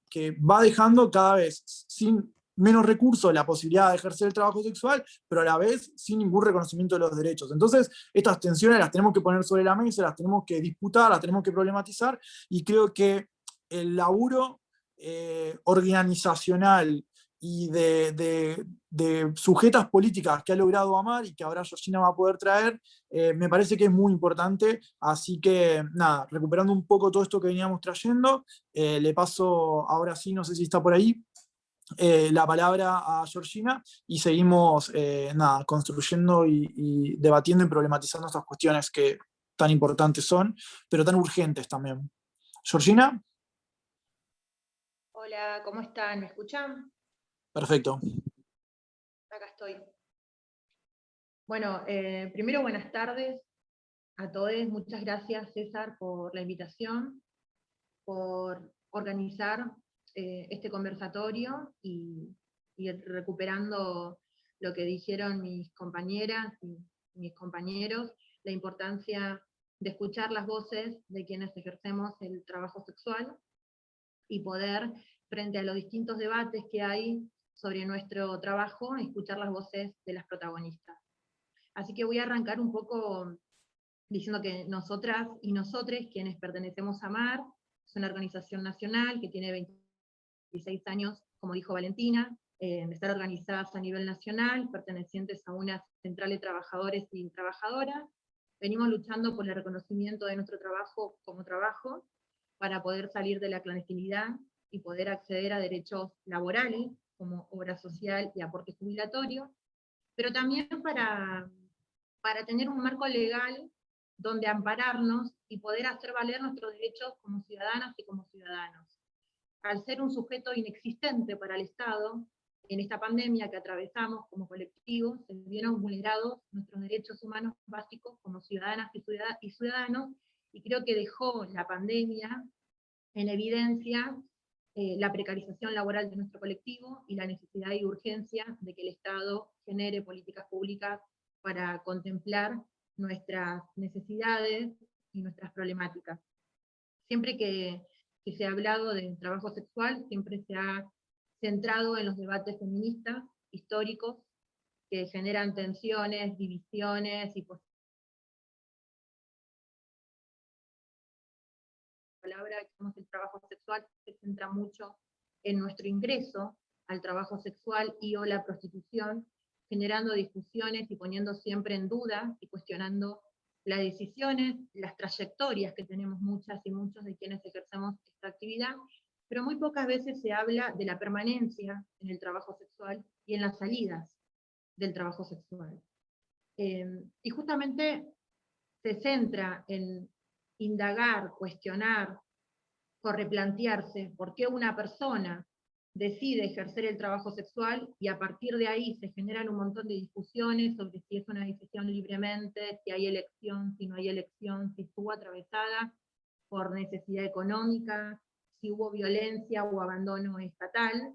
va dejando cada vez sin menos recursos la posibilidad de ejercer el trabajo sexual, pero a la vez sin ningún reconocimiento de los derechos. Entonces, estas tensiones las tenemos que poner sobre la mesa, las tenemos que disputar, las tenemos que problematizar, y creo que el laburo organizacional y de sujetas políticas que ha logrado Amar y que ahora Georgina va a poder traer, me parece que es muy importante. Así que nada, recuperando un poco todo esto que veníamos trayendo, le paso ahora sí, no sé si está por ahí, la palabra a Georgina, y seguimos nada, construyendo y debatiendo y problematizando estas cuestiones que tan importantes son, pero tan urgentes también. Georgina. Hola, ¿cómo están? ¿Me escuchan? Perfecto. Acá estoy. Bueno, primero buenas tardes a todos. Muchas gracias, César, por la invitación, por organizar este conversatorio y recuperando lo que dijeron mis compañeras y mis compañeros, la importancia de escuchar las voces de quienes ejercemos el trabajo sexual y poder, frente a los distintos debates que hay sobre nuestro trabajo, escuchar las voces de las protagonistas. Así que voy a arrancar un poco diciendo que nosotras y nosotres, quienes pertenecemos a AMAR, es una organización nacional que tiene 26 años, como dijo Valentina, de estar organizadas a nivel nacional, pertenecientes a una central de trabajadores y trabajadoras. Venimos luchando por el reconocimiento de nuestro trabajo como trabajo, para poder salir de la clandestinidad y poder acceder a derechos laborales, como obra social y aporte jubilatorio, pero también para tener un marco legal donde ampararnos y poder hacer valer nuestros derechos como ciudadanas y como ciudadanos. Al ser un sujeto inexistente para el Estado, en esta pandemia que atravesamos como colectivo, se vieron vulnerados nuestros derechos humanos básicos como ciudadanas y ciudadanos, y creo que dejó la pandemia en evidencia la precarización laboral de nuestro colectivo y la necesidad y urgencia de que el Estado genere políticas públicas para contemplar nuestras necesidades y nuestras problemáticas. Siempre que se ha hablado de trabajo sexual, siempre se ha centrado en los debates feministas históricos que generan tensiones, divisiones y palabra que el trabajo sexual se centra mucho en nuestro ingreso al trabajo sexual y o la prostitución, generando discusiones y poniendo siempre en duda y cuestionando las decisiones, las trayectorias que tenemos muchas y muchos de quienes ejercemos esta actividad, pero muy pocas veces se habla de la permanencia en el trabajo sexual y en las salidas del trabajo sexual. Y justamente se centra en indagar, cuestionar, o replantearse por qué una persona decide ejercer el trabajo sexual y a partir de ahí se generan un montón de discusiones sobre si es una decisión libremente, si hay elección, si no hay elección, si estuvo atravesada por necesidad económica, si hubo violencia o abandono estatal.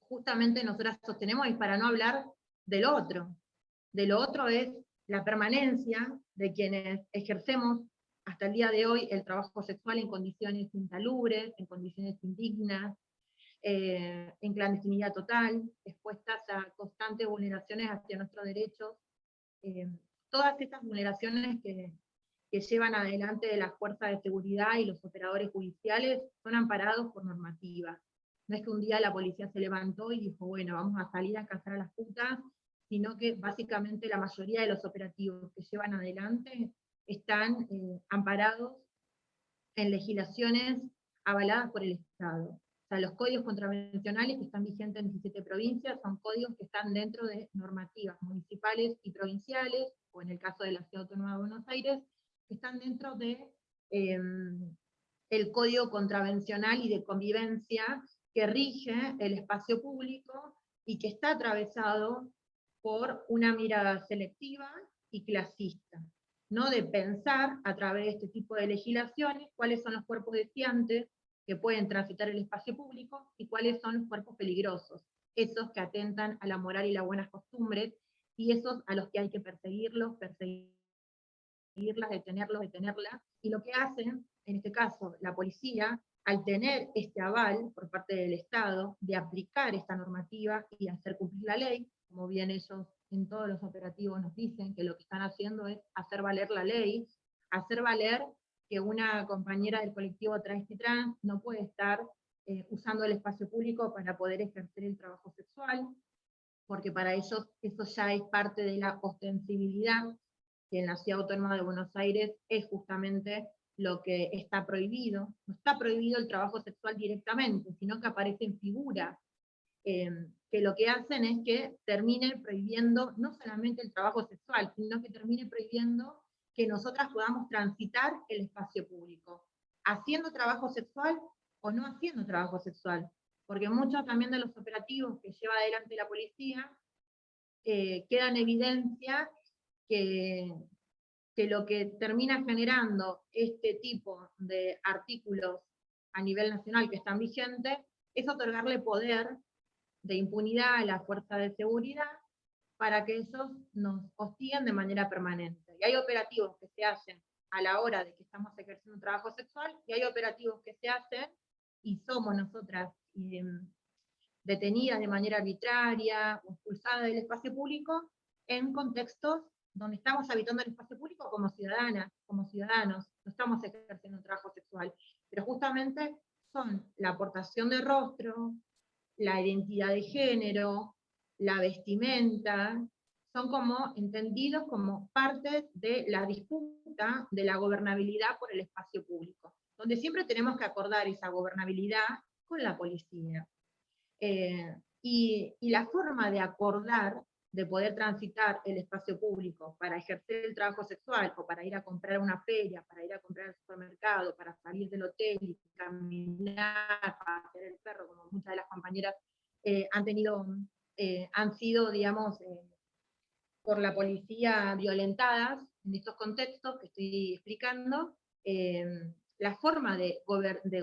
Justamente nosotras sostenemos, y para no hablar de lo otro es la permanencia de quienes ejercemos hasta el día de hoy el trabajo sexual en condiciones insalubres, en condiciones indignas, en clandestinidad total, expuestas a constantes vulneraciones hacia nuestros derechos. Todas estas vulneraciones que llevan adelante las fuerzas de seguridad y los operadores judiciales son amparados por normativas. No es que un día la policía se levantó y dijo, bueno, vamos a salir a cazar a las putas, sino que básicamente la mayoría de los operativos que llevan adelante están amparados en legislaciones avaladas por el Estado. O sea, los códigos contravencionales que están vigentes en 17 provincias son códigos que están dentro de normativas municipales y provinciales, o en el caso de la Ciudad Autónoma de Buenos Aires, que están dentro de el código contravencional y de convivencia que rige el espacio público y que está atravesado por una mirada selectiva y clasista, ¿no? De pensar a través de este tipo de legislaciones cuáles son los cuerpos deseantes que pueden transitar el espacio público y cuáles son los cuerpos peligrosos, esos que atentan a la moral y las buenas costumbres, y esos a los que hay que perseguirlas, detenerlas, y lo que hacen, en este caso, la policía, al tener este aval por parte del Estado de aplicar esta normativa y hacer cumplir la ley, como bien ellos en todos los operativos nos dicen que lo que están haciendo es hacer valer la ley, hacer valer que una compañera del colectivo travesti trans no puede estar usando el espacio público para poder ejercer el trabajo sexual, porque para ellos eso ya es parte de la ostensibilidad, que en la Ciudad Autónoma de Buenos Aires es justamente lo que está prohibido. No está prohibido el trabajo sexual directamente, sino que aparecen figuras que lo que hacen es que termine prohibiendo no solamente el trabajo sexual, sino que termine prohibiendo que nosotras podamos transitar el espacio público, haciendo trabajo sexual o no haciendo trabajo sexual. Porque muchos también de los operativos que lleva adelante la policía queda en evidencia que lo que termina generando este tipo de artículos a nivel nacional que están vigentes es otorgarle poder de impunidad a la fuerza de seguridad para que ellos nos hostiguen de manera permanente. Y hay operativos que se hacen a la hora de que estamos ejerciendo un trabajo sexual, y hay operativos que se hacen, y somos nosotras detenidas de manera arbitraria o expulsadas del espacio público, en contextos donde estamos habitando el espacio público como ciudadanas, como ciudadanos, no estamos ejerciendo un trabajo sexual, pero justamente son la aportación de rostro, la identidad de género, la vestimenta, son como entendidos como parte de la disputa de la gobernabilidad por el espacio público, donde siempre tenemos que acordar esa gobernabilidad con la policía. Y la forma de acordar, de poder transitar el espacio público para ejercer el trabajo sexual, o para ir a comprar a una feria, para ir a comprar al supermercado, para salir del hotel y caminar, para hacer el perro, como muchas de las compañeras han sido, digamos, por la policía violentadas en estos contextos que estoy explicando, la forma de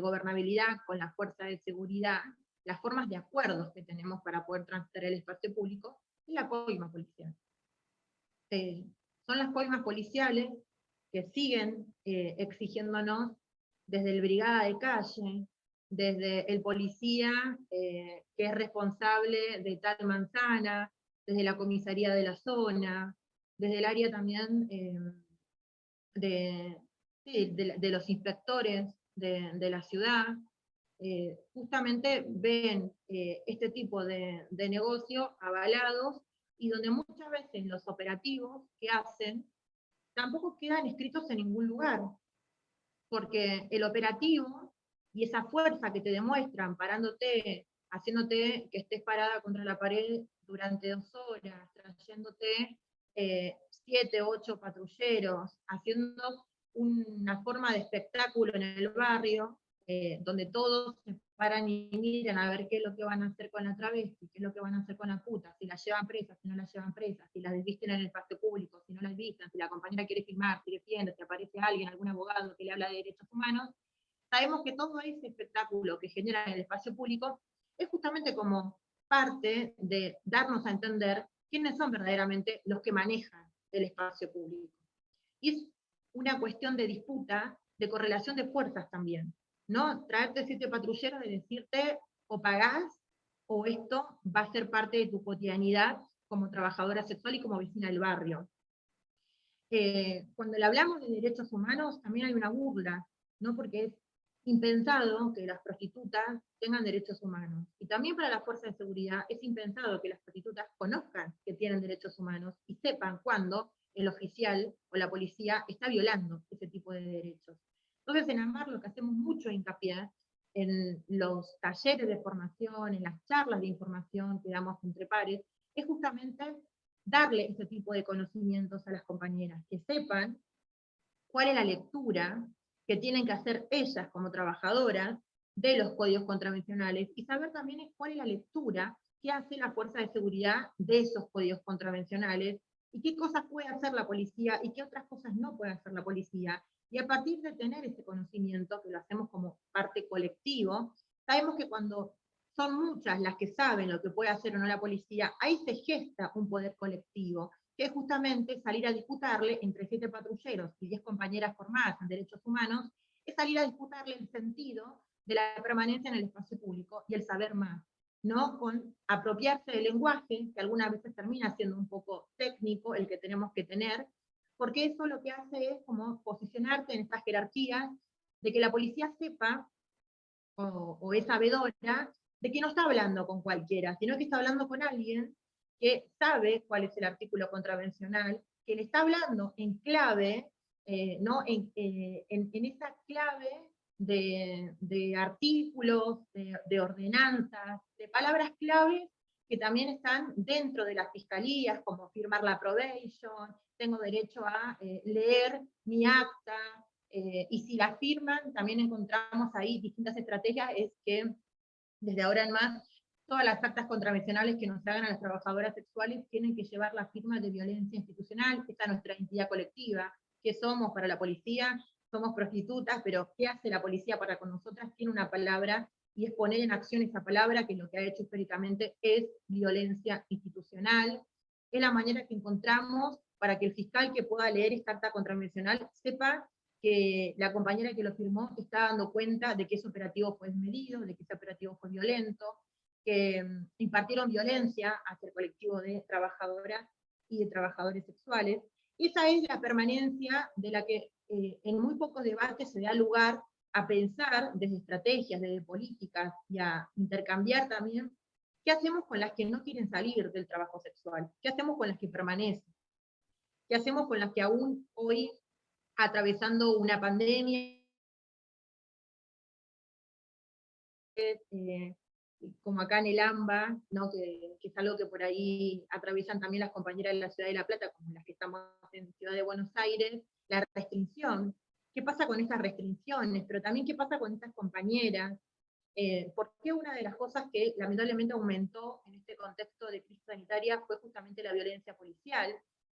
gobernabilidad con la fuerza de seguridad, las formas de acuerdos que tenemos para poder transitar el espacio público, es la coima policial. Son las coimas policiales que siguen exigiéndonos desde el brigada de calle, desde el policía que es responsable de tal manzana, desde la comisaría de la zona, desde el área también de los inspectores de la ciudad, justamente ven este tipo de negocio avalados, y donde muchas veces los operativos que hacen tampoco quedan escritos en ningún lugar, porque el operativo y esa fuerza que te demuestran parándote, haciéndote que estés parada contra la pared durante 2 horas, trayéndote 7, 8 patrulleros, haciendo una forma de espectáculo en el barrio, donde todos se paran y miran a ver qué es lo que van a hacer con la travesti, qué es lo que van a hacer con la puta, si la llevan presa, si no la llevan presa, si las desvisten en el espacio público, si no las visten, si la compañera quiere filmar, si defiende, si aparece alguien, algún abogado que le habla de derechos humanos. Sabemos que todo ese espectáculo que genera en el espacio público es justamente como parte de darnos a entender quiénes son verdaderamente los que manejan el espacio público. Y es una cuestión de disputa, de correlación de fuerzas también, ¿no? Traerte 7 patrulleros de decirte o pagás o esto va a ser parte de tu cotidianidad como trabajadora sexual y como vecina del barrio. Cuando le hablamos de derechos humanos también hay una burla, ¿no? Porque es impensado que las prostitutas tengan derechos humanos. Y también para las fuerzas de seguridad es impensado que las prostitutas conozcan que tienen derechos humanos y sepan cuándo el oficial o la policía está violando ese tipo de derechos. Entonces en AMAR lo que hacemos mucho hincapié en los talleres de formación, en las charlas de información que damos entre pares, es justamente darle ese tipo de conocimientos a las compañeras, que sepan cuál es la lectura que tienen que hacer ellas como trabajadoras de los códigos contravencionales, y saber también cuál es la lectura que hace la fuerza de seguridad de esos códigos contravencionales, y qué cosas puede hacer la policía, y qué otras cosas no puede hacer la policía, y a partir de tener ese conocimiento, que lo hacemos como parte colectivo, sabemos que cuando son muchas las que saben lo que puede hacer o no la policía, ahí se gesta un poder colectivo, que es justamente salir a disputarle entre 7 patrulleros y 10 compañeras formadas en derechos humanos, es salir a disputarle el sentido de la permanencia en el espacio público y el saber más, ¿no? Con apropiarse del lenguaje, que algunas veces termina siendo un poco técnico el que tenemos que tener, porque eso lo que hace es como posicionarte en estas jerarquías, de que la policía sepa, o es sabedora, de que no está hablando con cualquiera, sino que está hablando con alguien que sabe cuál es el artículo contravencional, que le está hablando en clave, ¿no? en esa clave de artículos, de ordenanzas, de palabras claves que también están dentro de las fiscalías, como firmar la probation, tengo derecho a leer mi acta, y si la firman, también encontramos ahí distintas estrategias, es que desde ahora en más, todas las actas contravencionales que nos hagan a las trabajadoras sexuales tienen que llevar la firma de violencia institucional, esta es nuestra entidad colectiva. ¿Qué somos para la policía? Somos prostitutas, pero ¿qué hace la policía para con nosotras? Tiene una palabra, y es poner en acción esa palabra, que lo que ha hecho históricamente es violencia institucional. Es la manera que encontramos para que el fiscal que pueda leer esta acta contravencional sepa que la compañera que lo firmó está dando cuenta de que ese operativo fue desmedido, de que ese operativo fue violento, que impartieron violencia hacia el colectivo de trabajadoras y de trabajadores sexuales. Esa es la permanencia de la que en muy pocos debates se da lugar a pensar desde estrategias, desde políticas, y a intercambiar también qué hacemos con las que no quieren salir del trabajo sexual, qué hacemos con las que permanecen, qué hacemos con las que aún hoy, atravesando una pandemia, como acá en el AMBA, ¿no? que es algo que por ahí atraviesan también las compañeras de la Ciudad de La Plata, como las que estamos en Ciudad de Buenos Aires, la restricción. ¿Qué pasa con estas restricciones? Pero también qué pasa con estas compañeras. Porque una de las cosas que lamentablemente aumentó en este contexto de crisis sanitaria fue justamente la violencia policial.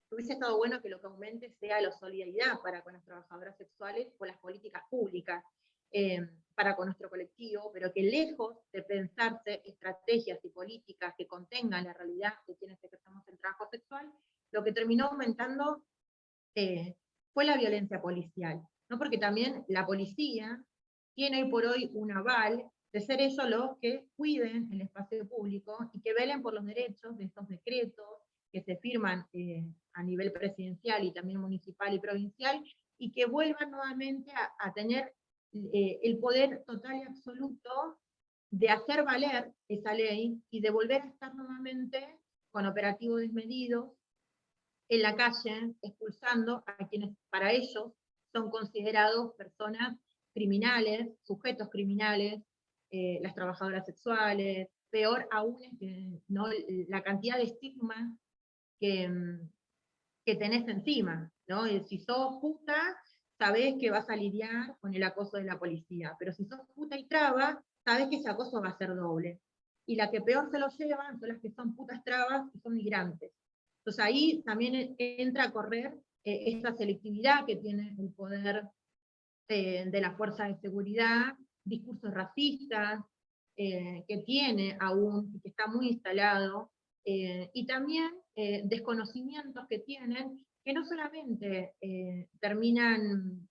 Hubiese estado bueno que lo que aumente sea la solidaridad para con las trabajadoras sexuales o las políticas públicas para con nuestro colectivo, pero que lejos de pensarse estrategias y políticas que contengan la realidad de quienes ejercemos el trabajo sexual, lo que terminó aumentando fue la violencia policial, ¿no? Porque también la policía tiene hoy por hoy un aval de ser ellos los que cuiden el espacio público y que velen por los derechos de estos decretos que se firman a nivel presidencial y también municipal y provincial, y que vuelvan nuevamente a tener el poder total y absoluto de hacer valer esa ley y de volver a estar nuevamente con operativos desmedidos en la calle, expulsando a quienes para ellos son considerados personas criminales, sujetos criminales, las trabajadoras sexuales, peor aún es que, ¿no? La cantidad de estigma que tenés encima, ¿no? Si sos puta, sabés que vas a lidiar con el acoso de la policía, pero si sos puta y traba, sabés que ese acoso va a ser doble. Y la que peor se lo llevan son las que son putas trabas y son migrantes. Entonces ahí también entra a correr esta selectividad que tiene el poder de la fuerza de seguridad, discursos racistas, que tiene aún, y que está muy instalado, y también desconocimientos que tienen, que no solamente terminan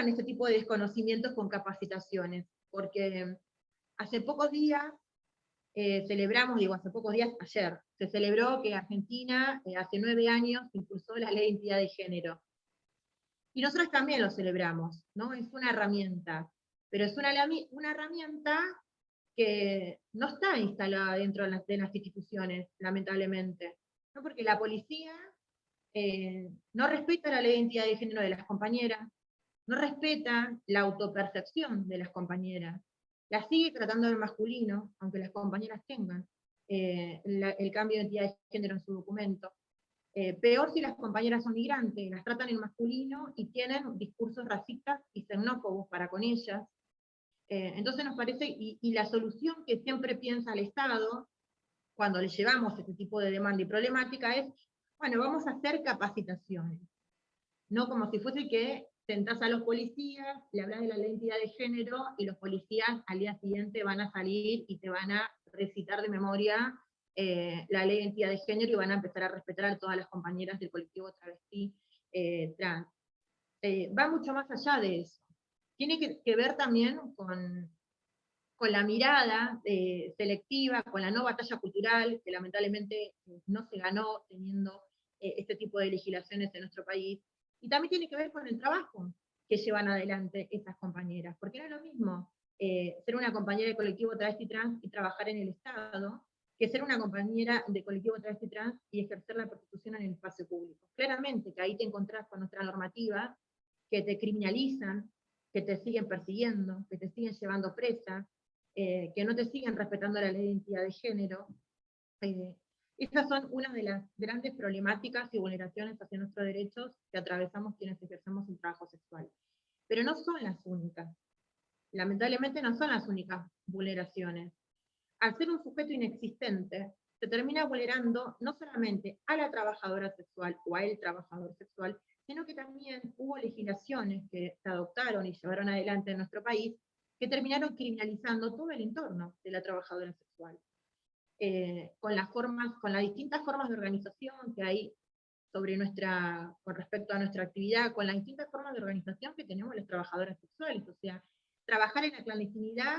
este tipo de desconocimientos con capacitaciones, porque hace pocos días ayer, se celebró que Argentina hace 9 años impulsó la ley de identidad de género. Y nosotros también lo celebramos, ¿no? Es una herramienta, pero es una herramienta que no está instalada dentro de las instituciones, lamentablemente. ¿No? Porque la policía no respeta la ley de identidad de género de las compañeras, no respeta la autopercepción de las compañeras, la sigue tratando de masculino, aunque las compañeras tengan el cambio de identidad de género en su documento. Peor si las compañeras son migrantes, las tratan en masculino y tienen discursos racistas y xenófobos para con ellas. Entonces nos parece, y la solución que siempre piensa el Estado, cuando le llevamos este tipo de demanda y problemática, es, bueno, vamos a hacer capacitaciones. No como si fuese que sentás a los policías, le hablas de la identidad de género, y los policías al día siguiente van a salir y te van a recitar de memoria la ley de identidad de género y van a empezar a respetar a todas las compañeras del colectivo travesti trans. Va mucho más allá de eso. Tiene que ver también con la mirada selectiva, con la no batalla cultural, que lamentablemente no se ganó teniendo este tipo de legislaciones en nuestro país, y también tiene que ver con el trabajo que llevan adelante estas compañeras, porque no es lo mismo ser una compañera de colectivo travesti trans y trabajar en el Estado, que ser una compañera de colectivo travesti trans y ejercer la prostitución en el espacio público. Claramente que ahí te encontrás con nuestra normativa, que te criminalizan, que te siguen persiguiendo, que te siguen llevando presa, que no te siguen respetando la ley de identidad de género. Estas son una de las grandes problemáticas y vulneraciones hacia nuestros derechos que atravesamos quienes ejercemos el trabajo sexual. Pero no son las únicas. Lamentablemente no son las únicas vulneraciones. Al ser un sujeto inexistente, se termina vulnerando no solamente a la trabajadora sexual o a el trabajador sexual, sino que también hubo legislaciones que se adoptaron y llevaron adelante en nuestro país que terminaron criminalizando todo el entorno de la trabajadora sexual. Con las distintas formas de organización que hay con respecto a nuestra actividad, con las distintas formas de organización que tenemos las trabajadoras sexuales. O sea, trabajar en la clandestinidad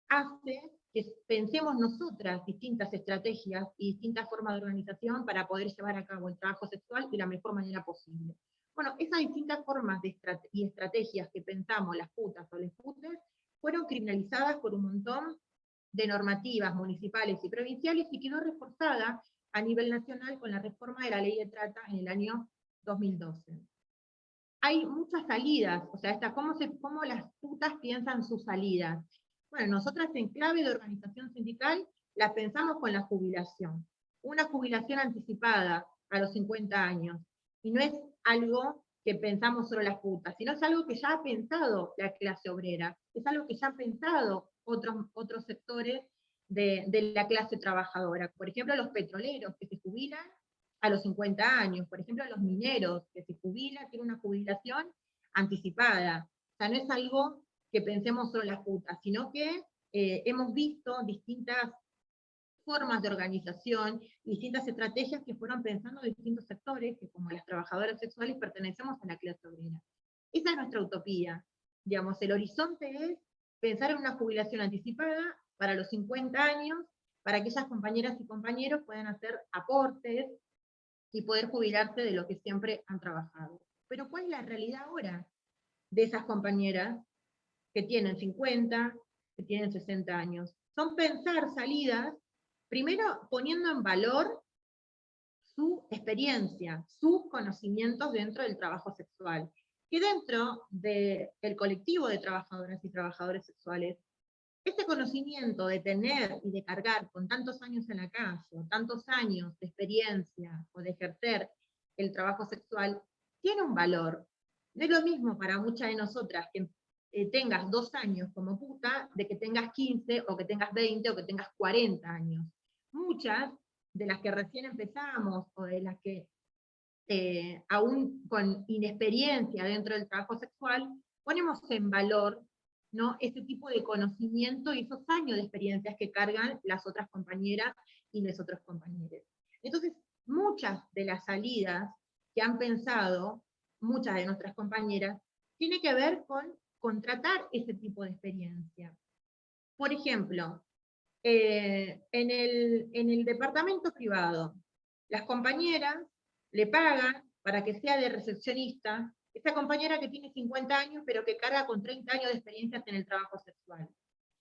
hace que pensemos nosotras distintas estrategias y distintas formas de organización para poder llevar a cabo el trabajo sexual de la mejor manera posible. Bueno, esas distintas formas y estrategias que pensamos las putas o les putes fueron criminalizadas por un montón de normativas municipales y provinciales, y quedó reforzada a nivel nacional con la reforma de la ley de trata en el año 2012. Hay muchas salidas, o sea, cómo las putas piensan sus salidas. Bueno, nosotras en clave de organización sindical las pensamos con la jubilación. Una jubilación anticipada a los 50 años. Y no es algo que pensamos solo las putas, sino es algo que ya ha pensado la clase obrera, es algo que ya han pensado otros sectores de la clase trabajadora. Por ejemplo, los petroleros que se jubilan a los 50 años, por ejemplo, los mineros que se jubilan, tienen una jubilación anticipada. O sea, no es algo que pensemos solo las putas, sino que hemos visto distintas formas de organización, distintas estrategias que fueron pensando distintos sectores, que como las trabajadoras sexuales pertenecemos a la clase obrera. Esa es nuestra utopía. Digamos, el horizonte es pensar en una jubilación anticipada para los 50 años, para que esas compañeras y compañeros puedan hacer aportes y poder jubilarse de lo que siempre han trabajado. Pero ¿cuál es la realidad ahora de esas compañeras que tienen 50, que tienen 60 años? Son pensar salidas, primero poniendo en valor su experiencia, sus conocimientos dentro del trabajo sexual, que dentro del colectivo de trabajadoras y trabajadores sexuales, este conocimiento de tener y de cargar con tantos años en la calle, o tantos años de experiencia, o de ejercer el trabajo sexual, tiene un valor. No es lo mismo para muchas de nosotras que tengas 2 años como puta, de que tengas 15, o que tengas 20, o que tengas 40 años. Muchas de las que recién empezamos, o de las que aún con inexperiencia dentro del trabajo sexual, ponemos en valor, ¿no?, ese tipo de conocimiento y esos años de experiencias que cargan las otras compañeras y los otros compañeros. Entonces, muchas de las salidas que han pensado muchas de nuestras compañeras tiene que ver con contratar ese tipo de experiencia. Por ejemplo, en el departamento privado, las compañeras le pagan para que sea de recepcionista esa compañera que tiene 50 años pero que carga con 30 años de experiencia en el trabajo sexual.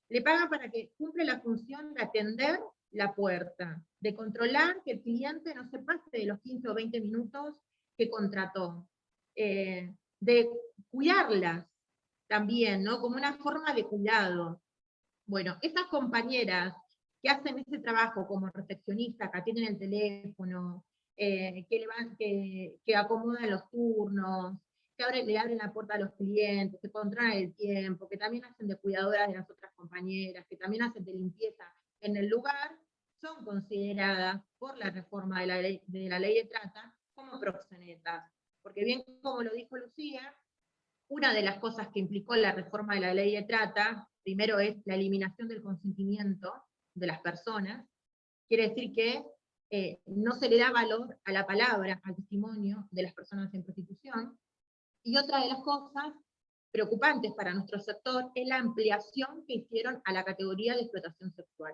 Le pagan para que cumpla la función de atender la puerta, de controlar que el cliente no se pase de los 15 o 20 minutos que contrató, de cuidarlas también, ¿no?, como una forma de cuidado. Bueno, esas compañeras que hacen ese trabajo como recepcionistas, que atienden el teléfono, que acomodan los turnos, que le abren la puerta a los clientes, que controlan el tiempo, que también hacen de cuidadoras de las otras compañeras, que también hacen de limpieza en el lugar, son consideradas por la reforma de la ley de trata como proxenetas. Porque bien como lo dijo Lucía, una de las cosas que implicó la reforma de la ley de trata, primero es la eliminación del consentimiento de las personas, quiere decir que no se le da valor a la palabra, al testimonio de las personas en prostitución, y otra de las cosas preocupantes para nuestro sector es la ampliación que hicieron a la categoría de explotación sexual.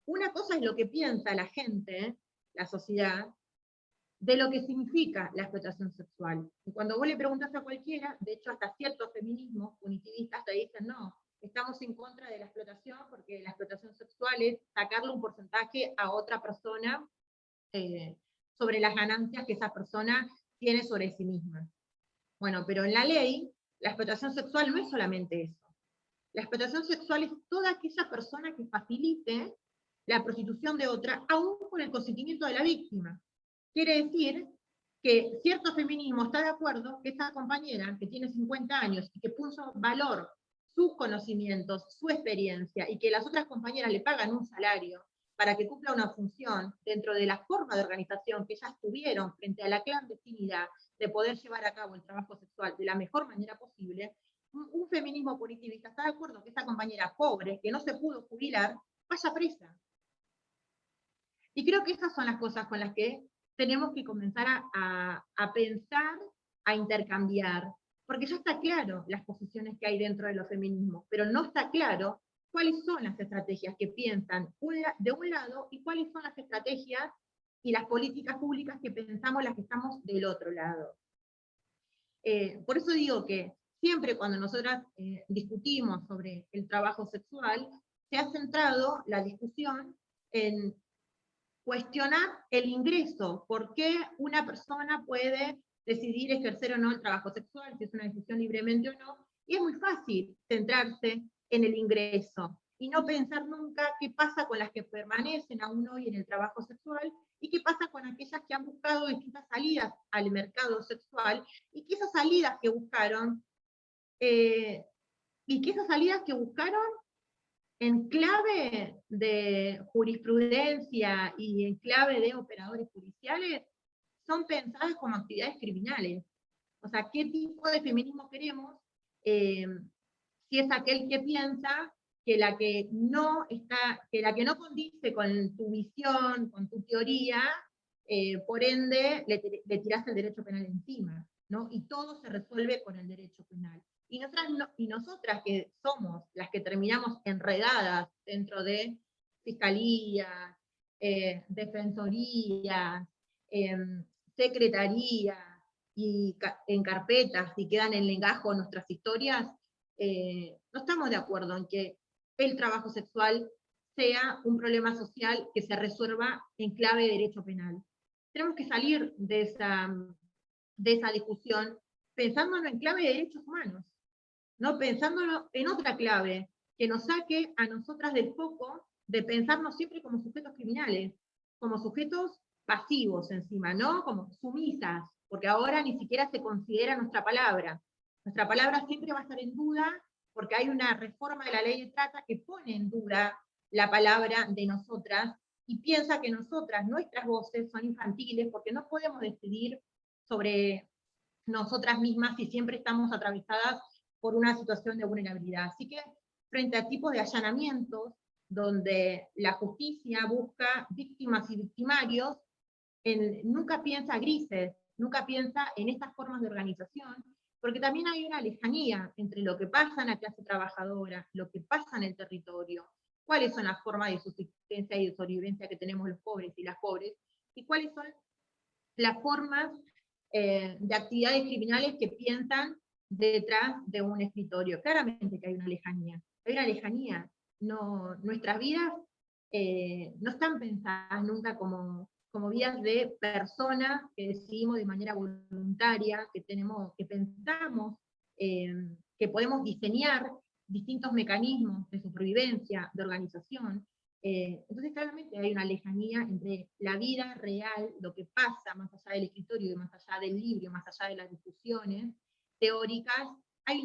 Una cosa es lo que piensa la gente, la sociedad, de lo que significa la explotación sexual. Y cuando vos le preguntás a cualquiera, de hecho hasta ciertos feminismos punitivistas te dicen, no, estamos en contra de la explotación porque la explotación sexual es sacarle un porcentaje a otra persona sobre las ganancias que esa persona tiene sobre sí misma. Bueno, pero en la ley, la explotación sexual no es solamente eso. La explotación sexual es toda aquella persona que facilite la prostitución de otra, aún con el consentimiento de la víctima. Quiere decir que cierto feminismo está de acuerdo que esa compañera que tiene 50 años y que puso valor sus conocimientos, su experiencia, y que las otras compañeras le pagan un salario para que cumpla una función dentro de la forma de organización que ellas tuvieron frente a la clandestinidad de poder llevar a cabo el trabajo sexual de la mejor manera posible, un feminismo punitivista está de acuerdo que esa compañera pobre, que no se pudo jubilar, vaya presa. Y creo que esas son las cosas con las que tenemos que comenzar a pensar, a intercambiar, porque ya está claro las posiciones que hay dentro de los feminismos, pero no está claro cuáles son las estrategias que piensan de un lado y cuáles son las estrategias y las políticas públicas que pensamos las que estamos del otro lado. Por eso digo que siempre cuando nosotras discutimos sobre el trabajo sexual, se ha centrado la discusión en cuestionar el ingreso, por qué una persona puede decidir ejercer o no el trabajo sexual, si es una decisión libremente o no, y es muy fácil centrarse en el ingreso, y no pensar nunca qué pasa con las que permanecen aún hoy en el trabajo sexual, y qué pasa con aquellas que han buscado distintas salidas al mercado sexual, y que esas salidas que buscaron, en clave de jurisprudencia y en clave de operadores judiciales, son pensadas como actividades criminales. O sea, ¿qué tipo de feminismo queremos? Si es aquel que piensa que la que no condice con tu visión, con tu teoría, por ende le tirás el derecho penal encima, ¿no? Y todo se resuelve con el derecho penal. Y nosotras que somos las que terminamos enredadas dentro de fiscalías, defensorías, secretarías, y en carpetas, y quedan en legajo nuestras historias, no estamos de acuerdo en que el trabajo sexual sea un problema social que se resuelva en clave de derecho penal. Tenemos que salir de esa discusión pensándolo en clave de derechos humanos, ¿no? Pensándolo en otra clave, que nos saque a nosotras del foco de pensarnos siempre como sujetos criminales, como sujetos pasivos encima, ¿no? Como sumisas, porque ahora ni siquiera se considera nuestra palabra. Nuestra palabra siempre va a estar en duda, porque hay una reforma de la ley de trata que pone en duda la palabra de nosotras, y piensa que nosotras, nuestras voces son infantiles, porque no podemos decidir sobre nosotras mismas si siempre estamos atravesadas por una situación de vulnerabilidad. Así que frente a tipos de allanamientos, donde la justicia busca víctimas y victimarios, nunca piensa grises, nunca piensa en estas formas de organización, porque también hay una lejanía entre lo que pasa en la clase trabajadora, lo que pasa en el territorio, cuáles son las formas de subsistencia y de sobrevivencia que tenemos los pobres y las pobres, y cuáles son las formas de actividades criminales que piensan detrás de un escritorio. Claramente que hay una lejanía. No, nuestras vidas no están pensadas nunca como vidas de personas que decidimos de manera voluntaria, que pensamos que podemos diseñar distintos mecanismos de supervivencia, de organización. Entonces claramente hay una lejanía entre la vida real, lo que pasa más allá del escritorio, más allá del libro, más allá de las discusiones teóricas. Hay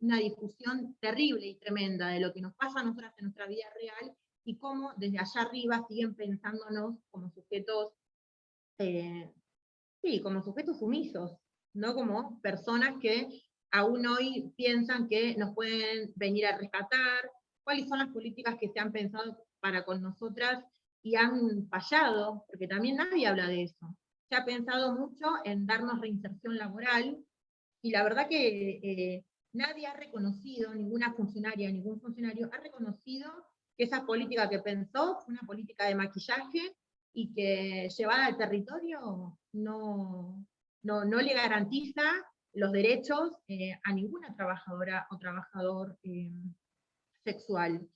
una discusión terrible y tremenda de lo que nos pasa a nosotras en nuestra vida real, y cómo desde allá arriba siguen pensándonos como sujetos, como sujetos sumisos, no como personas que aún hoy piensan que nos pueden venir a rescatar, cuáles son las políticas que se han pensado para con nosotras y han fallado, porque también nadie habla de eso. Se ha pensado mucho en darnos reinserción laboral, y la verdad que nadie ha reconocido, ninguna funcionaria, ningún funcionario ha reconocido que esa política que pensó fue una política de maquillaje, y que llevada al territorio no le garantiza los derechos a ninguna trabajadora o trabajador sexual.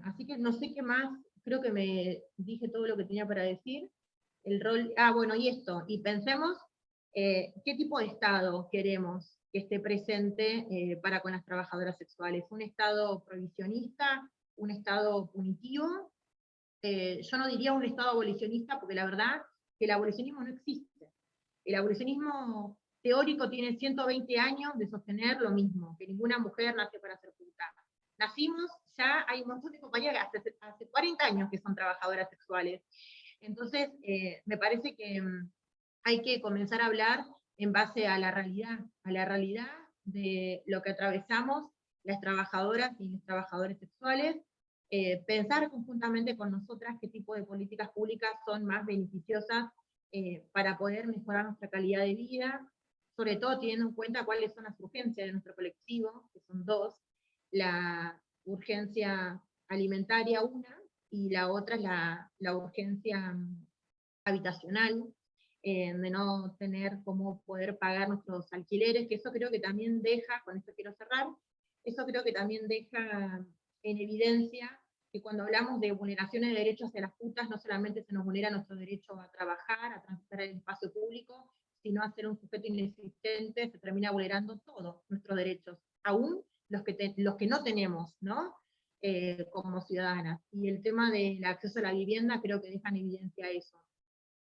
Así que no sé qué más, creo que me dije todo lo que tenía para decir. El rol, bueno, y pensemos qué tipo de Estado queremos que esté presente para con las trabajadoras sexuales. ¿Un Estado prohibicionista? ¿Un Estado punitivo? Yo no diría un Estado abolicionista, porque la verdad que el abolicionismo no existe. El abolicionismo teórico tiene 120 años de sostener lo mismo, que ninguna mujer nace para ser puta. Nacimos, ya hay un montón de compañeras hace 40 años que son trabajadoras sexuales. Entonces, me parece que hay que comenzar a hablar en base a la realidad de lo que atravesamos las trabajadoras y los trabajadores sexuales, pensar conjuntamente con nosotras qué tipo de políticas públicas son más beneficiosas para poder mejorar nuestra calidad de vida, sobre todo teniendo en cuenta cuáles son las urgencias de nuestro colectivo, que son dos: la urgencia alimentaria, una, y la otra es la urgencia habitacional, de no tener cómo poder pagar nuestros alquileres, que eso creo que también deja, con esto quiero cerrar, eso creo que también deja en evidencia que cuando hablamos de vulneraciones de derechos hacia las putas, no solamente se nos vulnera nuestro derecho a trabajar, a transitar el espacio público, sino a ser un sujeto inexistente, se termina vulnerando todos nuestros derechos, aún los que no tenemos, ¿no? Como ciudadanas. Y el tema del acceso a la vivienda creo que deja en evidencia eso.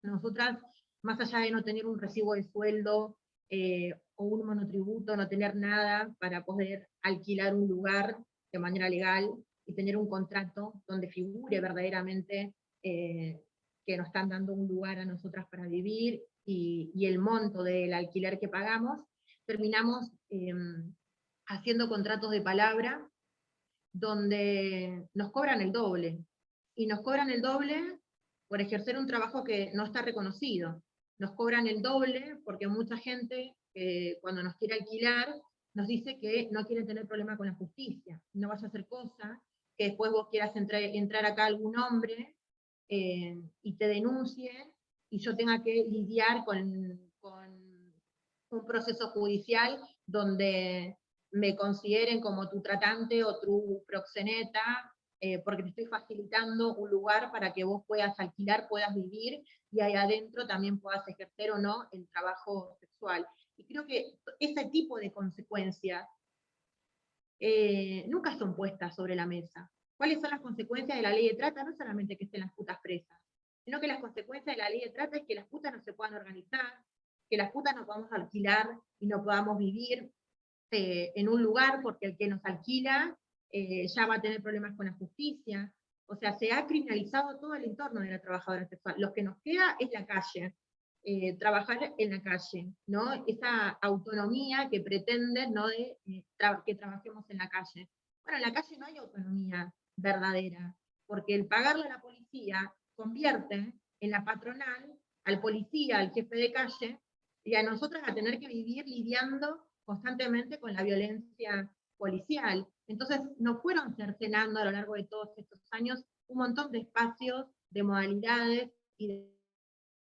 Nosotras, más allá de no tener un recibo de sueldo o un monotributo, no tener nada para poder alquilar un lugar de manera legal y tener un contrato donde figure verdaderamente que nos están dando un lugar a nosotras para vivir y el monto del alquiler que pagamos, terminamos haciendo contratos de palabra donde nos cobran el doble. Y nos cobran el doble por ejercer un trabajo que no está reconocido. Nos cobran el doble porque mucha gente, cuando nos quiere alquilar, nos dice que no quieren tener problema con la justicia. No vaya a hacer cosa que después vos quieras entrar acá algún hombre y te denuncie, y yo tenga que lidiar con un proceso judicial donde me consideren como tu tratante o tu proxeneta, porque te estoy facilitando un lugar para que vos puedas alquilar, puedas vivir, y ahí adentro también puedas ejercer o no el trabajo sexual. Y creo que ese tipo de consecuencias nunca son puestas sobre la mesa. ¿Cuáles son las consecuencias de la ley de trata? No solamente que estén las putas presas, sino que las consecuencias de la ley de trata es que las putas no se puedan organizar, que las putas no podamos alquilar y no podamos vivir en un lugar porque el que nos alquila ya va a tener problemas con la justicia. O sea, se ha criminalizado todo el entorno de la trabajadora sexual. Lo que nos queda es la calle, trabajar en la calle, ¿no? Esa autonomía que pretenden, ¿no? Que trabajemos en la calle. Bueno, en la calle no hay autonomía verdadera, porque el pagarle a la policía convierte en la patronal al policía, al jefe de calle, y a nosotras a tener que vivir lidiando constantemente con la violencia policial. Entonces nos fueron cercenando a lo largo de todos estos años un montón de espacios, de modalidades y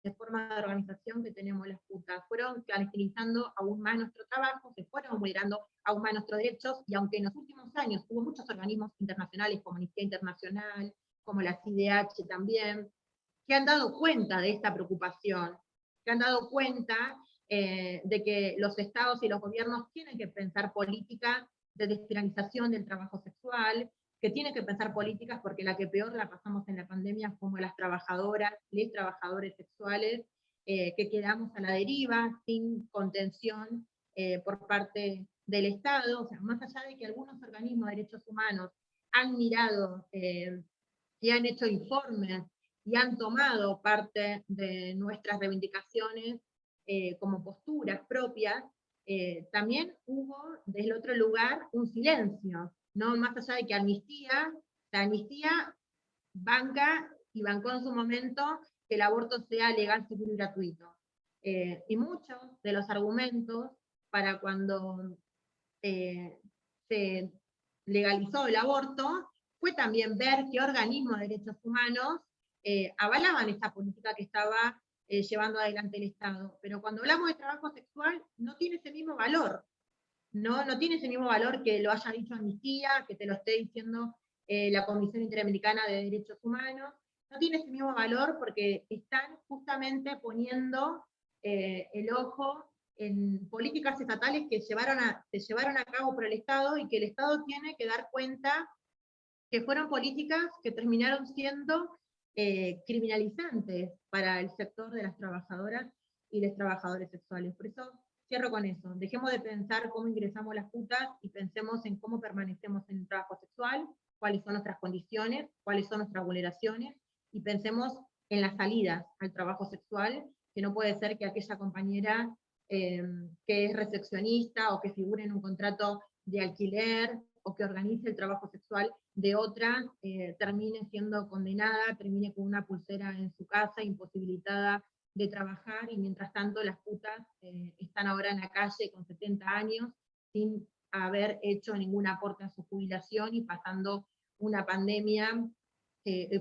de formas de organización que tenemos las putas. Fueron clandestinizando aún más nuestro trabajo, se fueron vulnerando aún más nuestros derechos, y aunque en los últimos años hubo muchos organismos internacionales, como Amnistía Internacional, como la CIDH también, que han dado cuenta de esta preocupación, que han dado cuenta de que los estados y los gobiernos tienen que pensar políticas de despenalización del trabajo sexual, que tienen que pensar políticas porque la que peor la pasamos en la pandemia como las trabajadoras, les trabajadores sexuales, que quedamos a la deriva, sin contención por parte del Estado. O sea, más allá de que algunos organismos de derechos humanos han mirado y han hecho informes y han tomado parte de nuestras reivindicaciones como posturas propias, también hubo desde el otro lugar un silencio, ¿no? Más allá de que la amnistía banca y bancó en su momento que el aborto sea legal, seguro y gratuito. Y muchos de los argumentos para cuando se legalizó el aborto fue también ver qué organismos de derechos humanos avalaban esta política que estaba llevando adelante el Estado. Pero cuando hablamos de trabajo sexual, no tiene ese mismo valor. No tiene ese mismo valor que lo haya dicho Amnistía, que te lo esté diciendo la Comisión Interamericana de Derechos Humanos. No tiene ese mismo valor porque están justamente poniendo el ojo en políticas estatales que se llevaron a cabo por el Estado, y que el Estado tiene que dar cuenta que fueron políticas que terminaron siendo criminalizantes para el sector de las trabajadoras y los trabajadores sexuales. Por eso cierro con eso. Dejemos de pensar cómo ingresamos las putas y pensemos en cómo permanecemos en el trabajo sexual, cuáles son nuestras condiciones, cuáles son nuestras vulneraciones, y pensemos en las salidas al trabajo sexual, que no puede ser que aquella compañera que es recepcionista o que figure en un contrato de alquiler o que organice el trabajo sexual de otra, termine siendo condenada, termine con una pulsera en su casa, imposibilitada de trabajar, y mientras tanto las putas están ahora en la calle con 70 años, sin haber hecho ningún aporte a su jubilación y pasando una pandemia